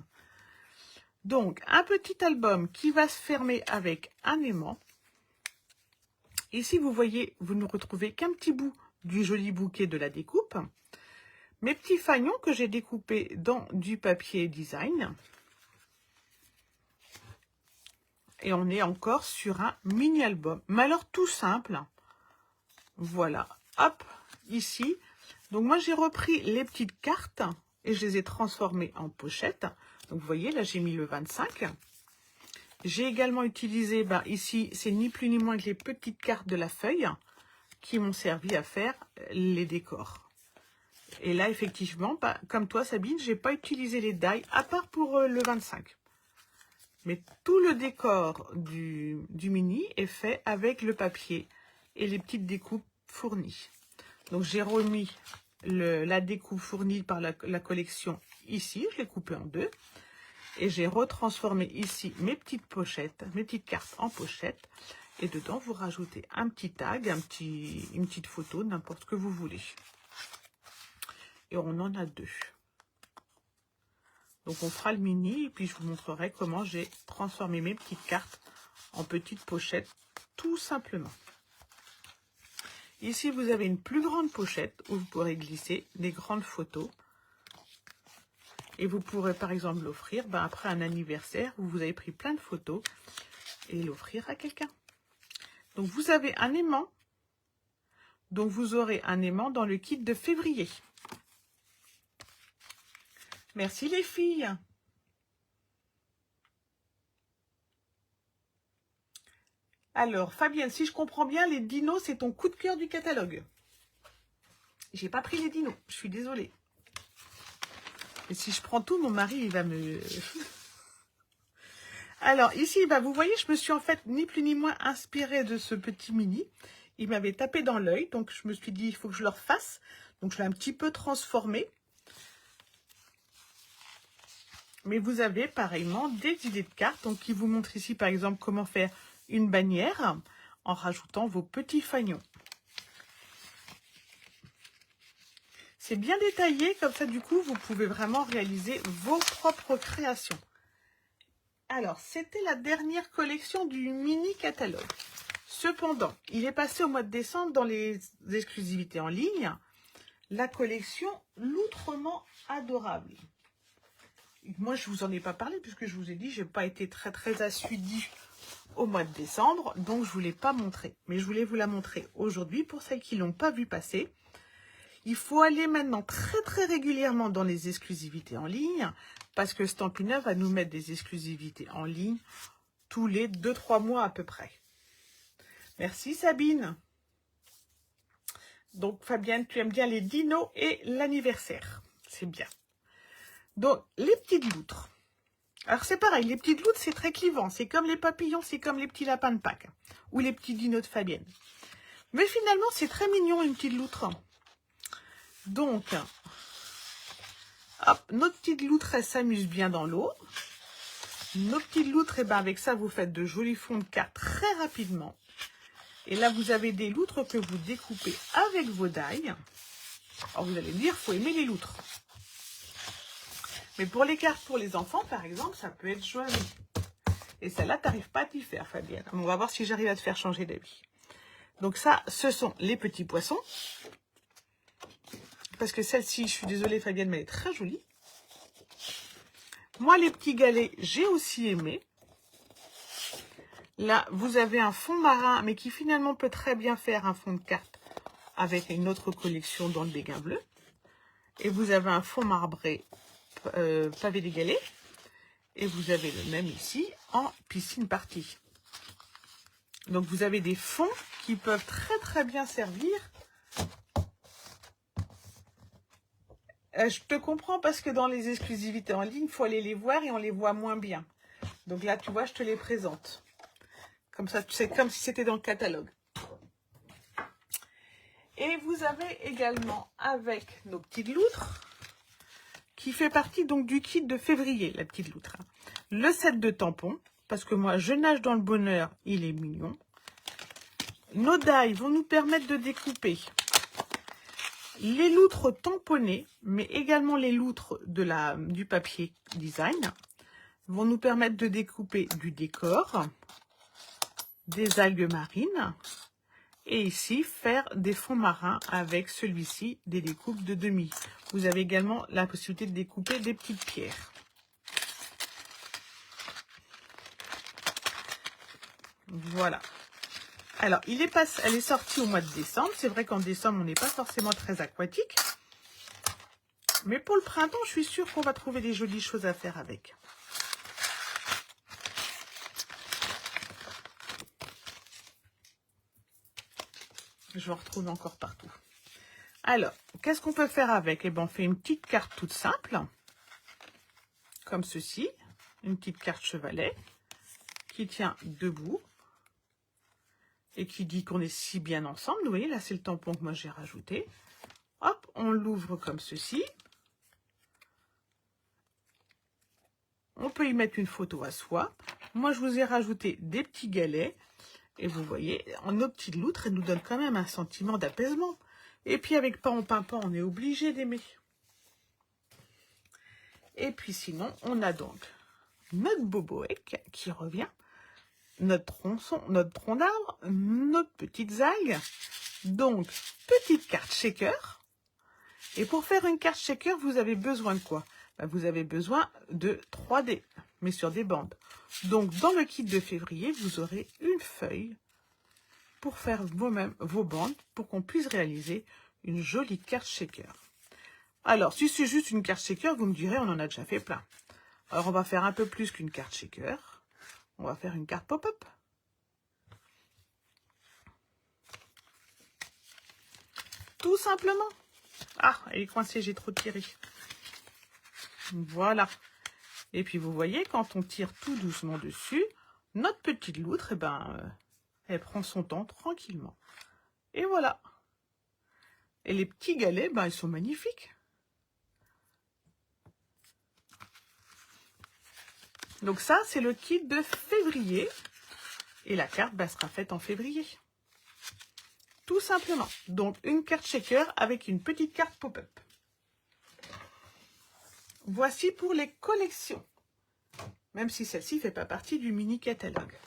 A: Donc, un petit album qui va se fermer avec un aimant. Ici, vous voyez, vous ne retrouvez qu'un petit bout du joli bouquet de la découpe. Mes petits fanions que j'ai découpés dans du papier design. Et on est encore sur un mini-album. Mais alors, tout simple. Voilà, hop, ici. Donc, moi, j'ai repris les petites cartes et je les ai transformées en pochette. Donc, vous voyez, là, j'ai mis le 25. J'ai également utilisé, ici, c'est ni plus ni moins que les petites cartes de la feuille qui m'ont servi à faire les décors. Et là, effectivement, comme toi, Sabine, j'ai pas utilisé les die, à part pour le 25. Mais tout le décor du mini est fait avec le papier et les petites découpes fournies. Donc, j'ai remis la découpe fournie par la collection ici. Je l'ai coupée en deux. Et j'ai retransformé ici mes petites pochettes, mes petites cartes en pochette. Et dedans, vous rajoutez un petit tag, une petite photo, n'importe ce que vous voulez. Et on en a deux. Donc, on fera le mini et puis je vous montrerai comment j'ai transformé mes petites cartes en petites pochettes, tout simplement. Ici, vous avez une plus grande pochette où vous pourrez glisser des grandes photos. Et vous pourrez, par exemple, l'offrir après un anniversaire où vous avez pris plein de photos et l'offrir à quelqu'un. Donc, vous avez un aimant. Donc, vous aurez un aimant dans le kit de février. Merci les filles. Alors, Fabienne, si je comprends bien, les dinos, c'est ton coup de cœur du catalogue. J'ai pas pris les dinos, je suis désolée. Et si je prends tout, mon mari, il va me... Alors, ici, vous voyez, je me suis en fait ni plus ni moins inspirée de ce petit mini. Il m'avait tapé dans l'œil, donc je me suis dit, il faut que je le refasse. Donc, je l'ai un petit peu transformé. Mais vous avez pareillement des idées de cartes, donc qui vous montrent ici, par exemple, comment faire une bannière en rajoutant vos petits fanions. C'est bien détaillé, comme ça, du coup, vous pouvez vraiment réaliser vos propres créations. Alors, c'était la dernière collection du mini catalogue. Cependant, il est passé au mois de décembre dans les exclusivités en ligne, la collection L'Outrement Adorable. Moi, je ne vous en ai pas parlé puisque je vous ai dit, je n'ai pas été très assidue au mois de décembre, donc je ne vous l'ai pas montré. Mais je voulais vous la montrer aujourd'hui pour celles qui ne l'ont pas vu passer. Il faut aller maintenant très régulièrement dans les exclusivités en ligne parce que Stampin' Up va nous mettre des exclusivités en ligne tous les 2-3 mois à peu près. Merci Sabine. Donc Fabienne, tu aimes bien les dinos et l'anniversaire. C'est bien. Donc les petites loutres. Alors c'est pareil, les petites loutres c'est très clivant. C'est comme les papillons, c'est comme les petits lapins de Pâques. Ou les petits dinos de Fabienne. Mais finalement c'est très mignon une petite loutre. Donc, hop, notre petite loutre, elle s'amuse bien dans l'eau. Nos petites loutres, avec ça, vous faites de jolis fonds de cartes très rapidement. Et là, vous avez des loutres que vous découpez avec vos die. Alors, vous allez me dire, il faut aimer les loutres. Mais pour les cartes pour les enfants, par exemple, ça peut être joli. Et celle-là, tu n'arrives pas à t'y faire, Fabienne. On va voir si j'arrive à te faire changer d'avis. Donc ça, ce sont les petits poissons. Parce que celle-ci, je suis désolée, Fabienne, mais elle est très jolie. Moi, les petits galets, j'ai aussi aimé. Là, vous avez un fond marin, mais qui finalement peut très bien faire un fond de carte avec une autre collection dans le béguin bleu. Et vous avez un fond marbré pavé des galets. Et vous avez le même ici en piscine partie. Donc vous avez des fonds qui peuvent très bien servir. Je te comprends parce que dans les exclusivités en ligne, il faut aller les voir et on les voit moins bien. Donc là, tu vois, je te les présente. Comme ça, c'est comme si c'était dans le catalogue. Et vous avez également avec nos petites loutres, qui fait partie donc du kit de février, la petite loutre. Le set de tampons, parce que moi, je nage dans le bonheur, il est mignon. Nos die vont nous permettre de découper les loutres tamponnées, mais également les loutres du papier design, vont nous permettre de découper du décor, des algues marines, et ici, faire des fonds marins avec celui-ci, des découpes de demi. Vous avez également la possibilité de découper des petites pierres. Voilà. Alors, elle est sortie au mois de décembre. C'est vrai qu'en décembre, on n'est pas forcément très aquatique. Mais pour le printemps, je suis sûre qu'on va trouver des jolies choses à faire avec. Je vais en retrouver encore partout. Alors, qu'est-ce qu'on peut faire avec? Eh bien, on fait une petite carte toute simple. Comme ceci. Une petite carte chevalet qui tient debout. Et qui dit qu'on est si bien ensemble. Vous voyez, là, c'est le tampon que moi j'ai rajouté. Hop, on l'ouvre comme ceci. On peut y mettre une photo à soi. Moi, je vous ai rajouté des petits galets. Et vous voyez, nos petites loutres, elles nous donnent quand même un sentiment d'apaisement. Et puis, avec pain en pimpant, on est obligé d'aimer. Et puis, sinon, on a donc notre boboek qui revient. Notre tronc d'arbre, nos petites algues. Donc, petite carte shaker. Et pour faire une carte shaker, vous avez besoin de quoi? Vous avez besoin de 3D, mais sur des bandes. Donc, dans le kit de février, vous aurez une feuille pour faire vous-même vos bandes, pour qu'on puisse réaliser une jolie carte shaker. Alors, si c'est juste une carte shaker, vous me direz, on en a déjà fait plein. Alors, on va faire un peu plus qu'une carte shaker. On va faire une carte pop-up. Tout simplement. Ah, elle est coincée, j'ai trop tiré. Voilà. Et puis, vous voyez, quand on tire tout doucement dessus, notre petite loutre, eh ben, elle prend son temps tranquillement. Et voilà. Et les petits galets, ben, ils sont magnifiques. Donc ça, c'est le kit de février. Et la carte sera faite en février. Tout simplement. Donc, une carte shaker avec une petite carte pop-up. Voici pour les collections. Même si celle-ci ne fait pas partie du mini-catalogue.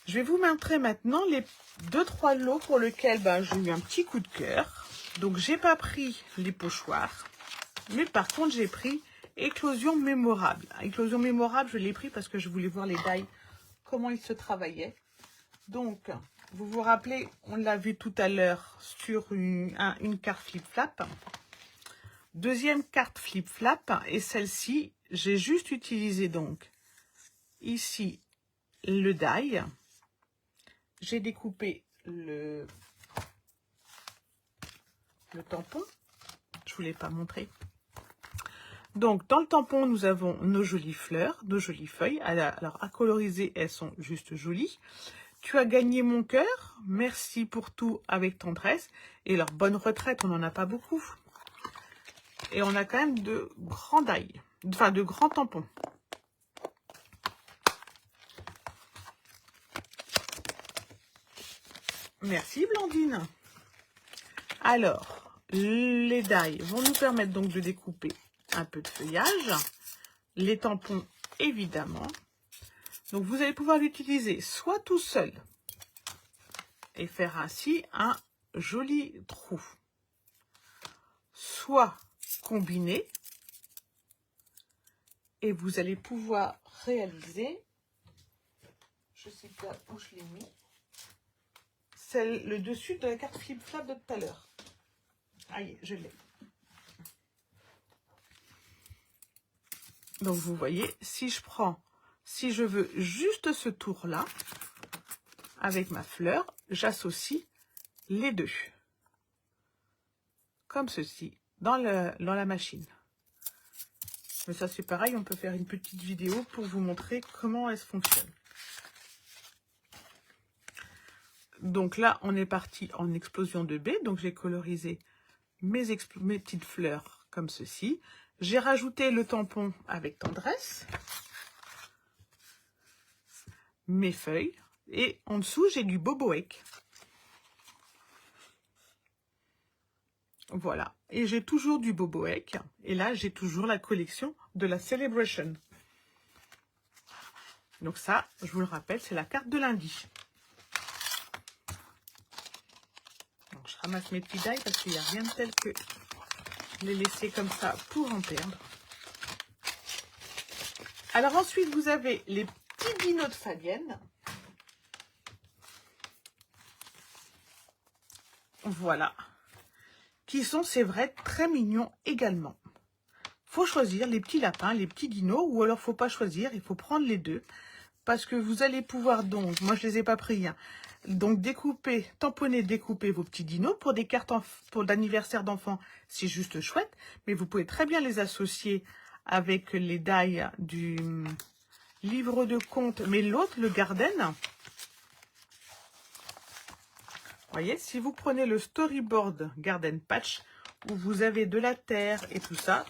A: Je vais vous montrer maintenant les 2-3 lots pour lesquels j'ai eu un petit coup de cœur. Donc, j'ai pas pris les pochoirs. Mais par contre, j'ai pris Éclosion mémorable. Éclosion mémorable, je l'ai pris parce que je voulais voir les die, comment ils se travaillaient. Donc, vous vous rappelez, on l'a vu tout à l'heure sur une carte flip-flap. Deuxième carte flip-flap. Et celle-ci, j'ai juste utilisé donc ici le die. J'ai découpé le tampon. Je ne vous l'ai pas montré. Donc, dans le tampon, nous avons nos jolies fleurs, nos jolies feuilles. Alors, à coloriser, elles sont juste jolies. Tu as gagné mon cœur. Merci pour tout avec tendresse. Et leur bonne retraite, on n'en a pas beaucoup. Et on a quand même de grands die. Enfin, de grands tampons. Merci, Blandine. Alors, les die vont nous permettre donc de découper un peu de feuillage. Les tampons, évidemment. Donc, vous allez pouvoir l'utiliser soit tout seul et faire ainsi un joli trou. Soit combiné et vous allez pouvoir réaliser, je sais pas où je l'ai mis, c'est le dessus de la carte flip-flap de tout à l'heure. Aïe, je l'ai. Donc, vous voyez, si je veux juste ce tour-là, avec ma fleur, j'associe les deux. Comme ceci, dans la machine. Mais ça, c'est pareil, on peut faire une petite vidéo pour vous montrer comment elle fonctionne. Donc là, on est parti en explosion de baies. Donc, j'ai colorisé mes petites fleurs comme ceci. J'ai rajouté le tampon avec tendresse. Mes feuilles. Et en dessous, j'ai du boboek. Voilà. Et j'ai toujours du boboek. Et là, j'ai toujours la collection de la Celebration. Donc ça, je vous le rappelle, c'est la carte de lundi. Donc, je ramasse mes petits die parce qu'il n'y a rien de tel que les laisser comme ça pour en perdre. Alors ensuite, vous avez les petits dinos de Fabienne. Voilà. Qui sont, c'est vrai, très mignons également. Faut choisir les petits lapins, les petits dinos, ou alors faut pas choisir, il faut prendre les deux. Parce que vous allez pouvoir donc, moi je les ai pas pris, hein, donc découper, tamponner, découper vos petits dinos pour des cartes pour l'anniversaire d'enfants, c'est juste chouette. Mais vous pouvez très bien les associer avec les die du livre de contes, mais l'autre, le Garden. Voyez, si vous prenez le storyboard Garden Patch, où vous avez de la terre et tout ça,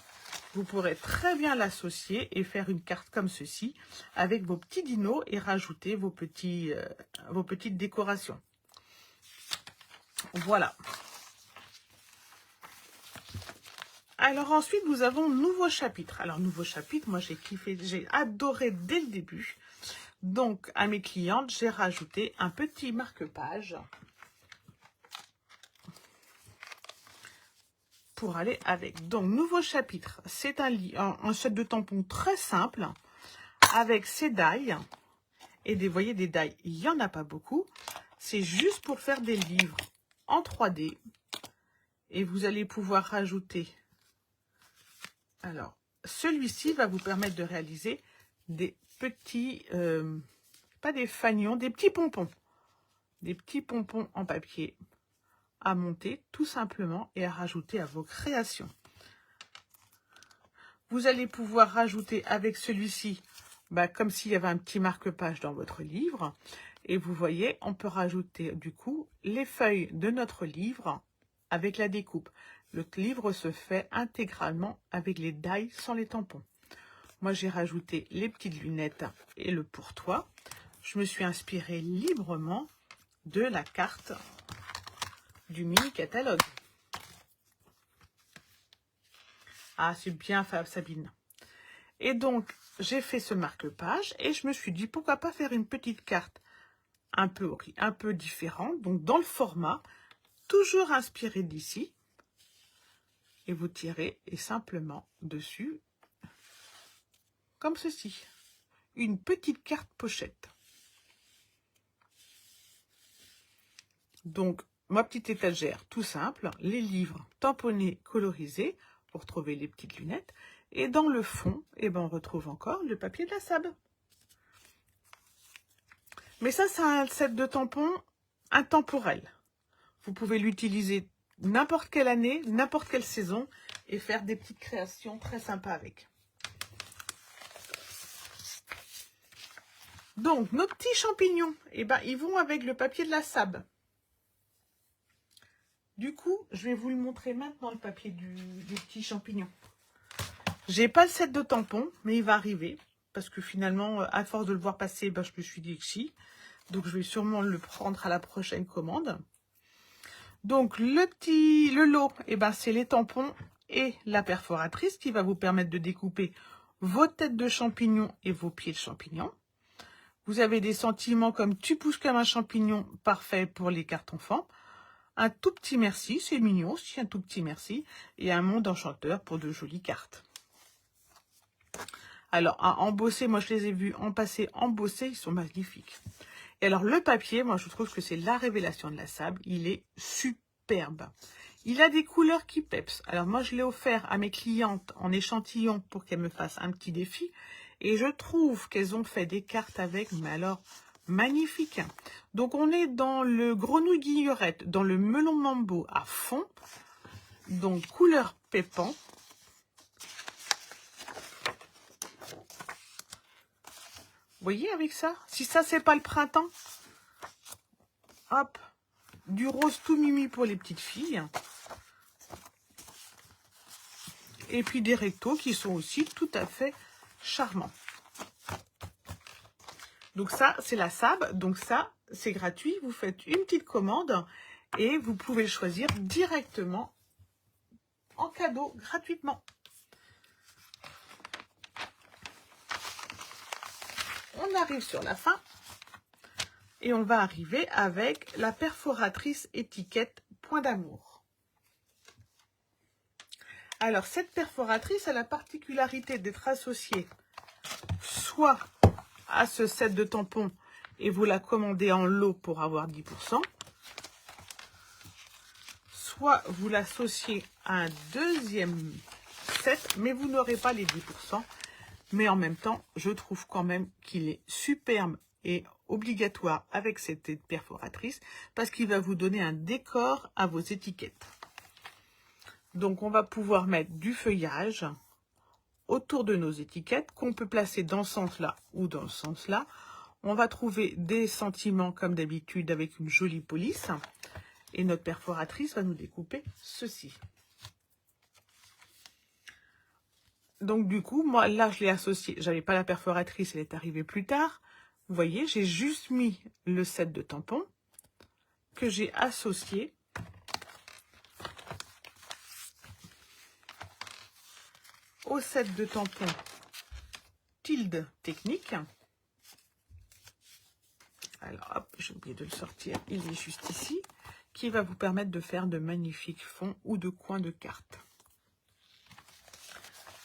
A: vous pourrez très bien l'associer et faire une carte comme ceci, avec vos petits dinos et rajouter vos petites décorations. Voilà. Alors ensuite, nous avons nouveau chapitre. Alors, nouveau chapitre, moi j'ai kiffé, j'ai adoré dès le début. Donc, à mes clientes, j'ai rajouté un petit marque-page pour aller avec. Donc, nouveau chapitre, c'est un set de tampons très simple avec ces die et des, voyez, des die, il n'y en a pas beaucoup. C'est juste pour faire des livres en 3D et vous allez pouvoir rajouter. Alors, celui-ci va vous permettre de réaliser des petits, pas des fanions, des petits pompons. Des petits pompons en papier à monter tout simplement et à rajouter à vos créations. Vous allez pouvoir rajouter avec celui-ci, comme s'il y avait un petit marque-page dans votre livre. Et vous voyez, on peut rajouter du coup les feuilles de notre livre avec la découpe. Le livre se fait intégralement avec les die sans les tampons. Moi, j'ai rajouté les petites lunettes et le pourtour. Je me suis inspirée librement de la carte du mini catalogue. Ah, c'est bien Sabine. Et donc, j'ai fait ce marque-page et je me suis dit, pourquoi pas faire une petite carte un peu différente. Donc, dans le format, toujours inspiré d'ici. Et vous tirez et simplement dessus, comme ceci. Une petite carte pochette. Donc, ma petite étagère, tout simple. Les livres tamponnés, colorisés, pour trouver les petites lunettes. Et dans le fond, on retrouve encore le papier de la sable. Mais ça, c'est un set de tampons intemporel. Vous pouvez l'utiliser n'importe quelle année, n'importe quelle saison et faire des petites créations très sympas avec. Donc, nos petits champignons, ils vont avec le papier de la sable. Du coup, je vais vous le montrer maintenant, le papier du petit champignon. J'ai pas le set de tampons, mais il va arriver. Parce que finalement, à force de le voir passer, je me suis dit que si. Donc, je vais sûrement le prendre à la prochaine commande. Donc, le lot, c'est les tampons et la perforatrice qui va vous permettre de découper vos têtes de champignons et vos pieds de champignons. Vous avez des sentiments comme tu pousses comme un champignon, parfait pour les cartes enfants. Un tout petit merci, c'est mignon aussi, un tout petit merci. Et un monde enchanteur pour de jolies cartes. Alors, à embosser, moi je les ai vus en passer embossés, ils sont magnifiques. Et alors, le papier, moi je trouve que c'est la révélation de la sable. Il est superbe. Il a des couleurs qui peps. Alors moi, je l'ai offert à mes clientes en échantillon pour qu'elles me fassent un petit défi. Et je trouve qu'elles ont fait des cartes avec, mais alors, magnifique. Donc on est dans le grenouille guillerette, dans le melon mambo à fond. Donc couleur pépant. Vous voyez avec ça? Si ça, c'est pas le printemps. Hop. Du rose tout mimi pour les petites filles. Et puis des rectos qui sont aussi tout à fait charmants. Donc ça, c'est la sable. Donc ça, c'est gratuit. Vous faites une petite commande et vous pouvez le choisir directement en cadeau, gratuitement. On arrive sur la fin. Et on va arriver avec la perforatrice étiquette Point d'amour. Alors, cette perforatrice a la particularité d'être associée soit à ce set de tampons et vous la commandez en lot pour avoir 10%, soit vous l'associez à un deuxième set, mais vous n'aurez pas les 10%. Mais en même temps, je trouve quand même qu'il est superbe et obligatoire avec cette perforatrice parce qu'il va vous donner un décor à vos étiquettes. Donc on va pouvoir mettre du feuillage autour de nos étiquettes qu'on peut placer dans ce sens-là ou dans ce sens-là. On va trouver des sentiments comme d'habitude avec une jolie police et notre perforatrice va nous découper ceci. Donc du coup, moi là je l'ai associé, j'avais pas la perforatrice, elle est arrivée plus tard. Vous voyez, j'ai juste mis le set de tampons que j'ai associé au set de tampons Tilde Technique. Alors hop, j'ai oublié de le sortir, il est juste ici, qui va vous permettre de faire de magnifiques fonds ou de coins de cartes.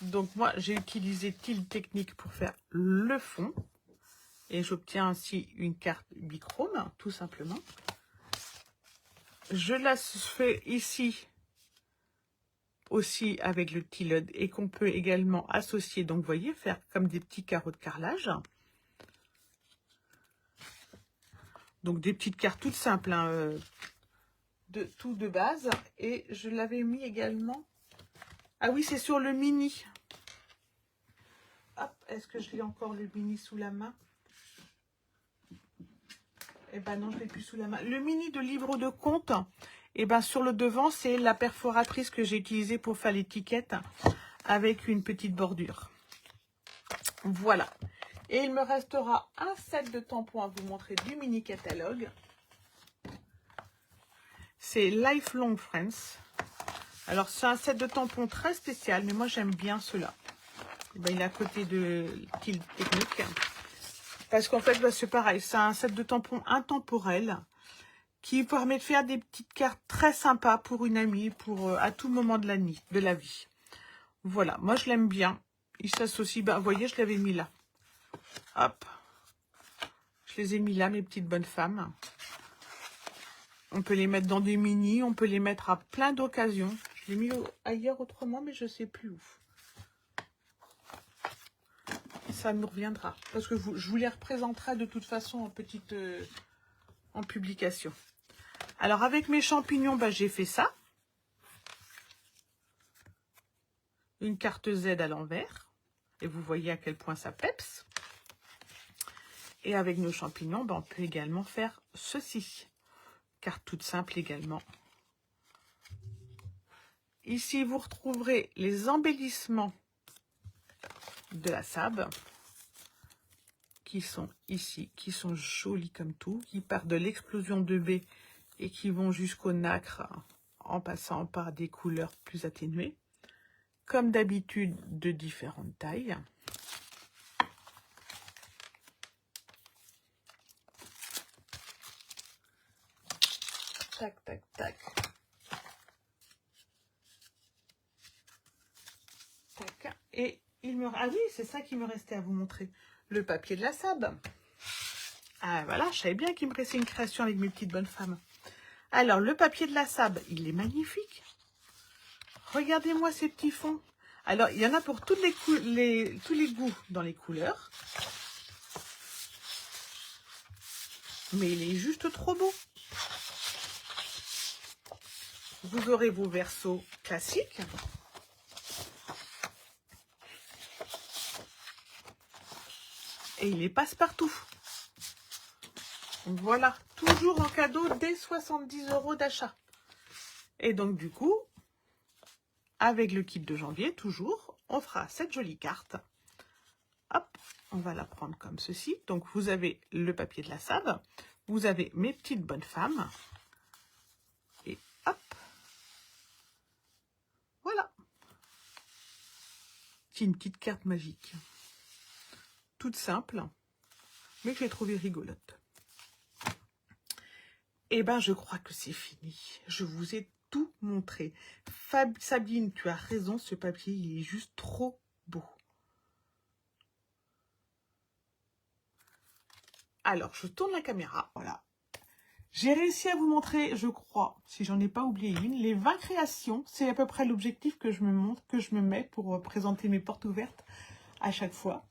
A: Donc moi j'ai utilisé Tilde Technique pour faire le fond. Et j'obtiens ainsi une carte bichrome, tout simplement. Je la fais ici aussi avec le Tilde et qu'on peut également associer, donc vous voyez, faire comme des petits carreaux de carrelage. Donc des petites cartes toutes simples, hein, de base. Et je l'avais mis également... Ah oui, c'est sur le mini. Hop, est-ce que je l'ai encore le mini sous la main? Eh ben non, je l'ai plus sous la main. Le mini de livre de compte, eh ben sur le devant, c'est la perforatrice que j'ai utilisée pour faire l'étiquette avec une petite bordure. Voilà. Et il me restera un set de tampons à vous montrer du mini catalogue. C'est Lifelong Friends. Alors, c'est un set de tampons très spécial, mais moi, j'aime bien cela. Eh ben, il est à côté de Tilde Technique. Parce qu'en fait, bah, c'est pareil, c'est un set de tampons intemporel qui permet de faire des petites cartes très sympas pour une amie, pour à tout moment de la vie. Voilà, moi je l'aime bien. Il s'associe, bah, vous voyez, je l'avais mis là. Hop, je les ai mis là, mes petites bonnes femmes. On peut les mettre dans des mini, on peut les mettre à plein d'occasions. Je l'ai mis ailleurs autrement, mais je ne sais plus où. Ça me reviendra, parce que je vous les représenterai de toute façon en petite en publication. Alors avec mes champignons, bah, j'ai fait ça. Une carte Z à l'envers. Et vous voyez à quel point ça peps. Et avec nos champignons, bah, on peut également faire ceci. Carte toute simple également. Ici, vous retrouverez les embellissements de la sable qui sont ici, qui sont jolis comme tout, qui partent de l'explosion de baie et qui vont jusqu'au nacre en passant par des couleurs plus atténuées. Comme d'habitude, de différentes tailles. Tac, tac, tac. Tac. Et il me... Ah oui, c'est ça qui me restait à vous montrer. Le papier de la sable. Ah voilà, je savais bien qu'il me restait une création avec mes petites bonnes femmes. Alors, le papier de la sable, il est magnifique. Regardez-moi ces petits fonds. Alors, il y en a pour tous les goûts dans les couleurs. Mais il est juste trop beau. Vous aurez vos versos classiques. Et il est passe-partout. Voilà, toujours en cadeau dès 70 € d'achat. Et donc du coup, avec le kit de janvier, toujours, on fera cette jolie carte. Hop, on va la prendre comme ceci. Donc vous avez le papier de la sable, vous avez mes petites bonnes femmes. Et hop, voilà. C'est une petite carte magique. Toute simple, mais que j'ai trouvée rigolote. Eh ben, je crois que c'est fini. Je vous ai tout montré. Sabine, tu as raison, ce papier, il est juste trop beau. Alors, je tourne la caméra. Voilà. J'ai réussi à vous montrer, je crois, si j'en ai pas oublié une, les 20 créations. C'est à peu près l'objectif que je me montre, que je me mets pour présenter mes portes ouvertes à chaque fois.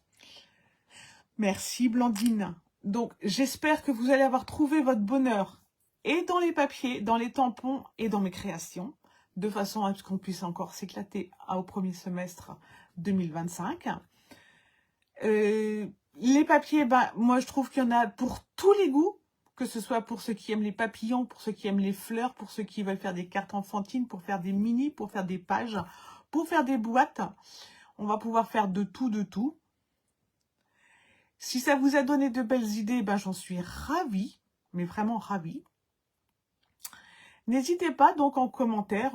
A: Merci Blandine. Donc, j'espère que vous allez avoir trouvé votre bonheur et dans les papiers, dans les tampons et dans mes créations, de façon à ce qu'on puisse encore s'éclater au premier semestre 2025. Les papiers, ben, moi je trouve qu'il y en a pour tous les goûts, que ce soit pour ceux qui aiment les papillons, pour ceux qui aiment les fleurs, pour ceux qui veulent faire des cartes enfantines, pour faire des mini, pour faire des pages, pour faire des boîtes. On va pouvoir faire de tout, de tout. Si ça vous a donné de belles idées, ben, j'en suis ravie, mais vraiment ravie. N'hésitez pas donc en commentaire,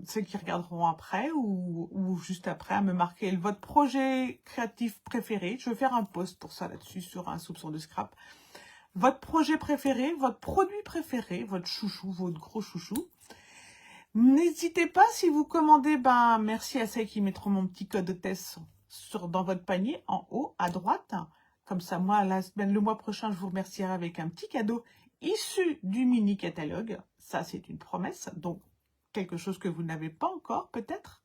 A: ceux qui regarderont après ou juste après, à me marquer votre projet créatif préféré. Je vais faire un post pour ça là-dessus sur un soupçon de scrap. Votre projet préféré, votre produit préféré, votre chouchou, votre gros chouchou. N'hésitez pas si vous commandez, ben merci à celles qui mettront mon petit code de test dans votre panier en haut à droite. Comme ça, moi, le mois prochain, je vous remercierai avec un petit cadeau issu du mini catalogue. Ça, c'est une promesse. Donc, quelque chose que vous n'avez pas encore, peut-être.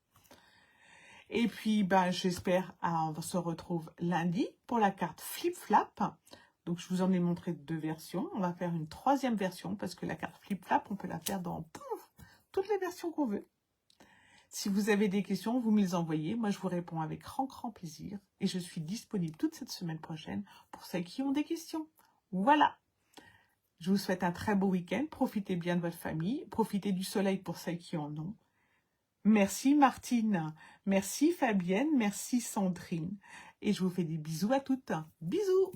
A: Et puis, ben, j'espère on se retrouve lundi pour la carte Flip Flap. Donc, je vous en ai montré 2 versions. On va faire une 3e version parce que la carte Flip Flap, on peut la faire dans toutes les versions qu'on veut. Si vous avez des questions, vous me les envoyez. Moi, je vous réponds avec grand plaisir. Et je suis disponible toute cette semaine prochaine pour celles qui ont des questions. Voilà. Je vous souhaite un très beau week-end. Profitez bien de votre famille. Profitez du soleil pour celles qui en ont. Merci Martine. Merci Fabienne. Merci Sandrine. Et je vous fais des bisous à toutes. Bisous.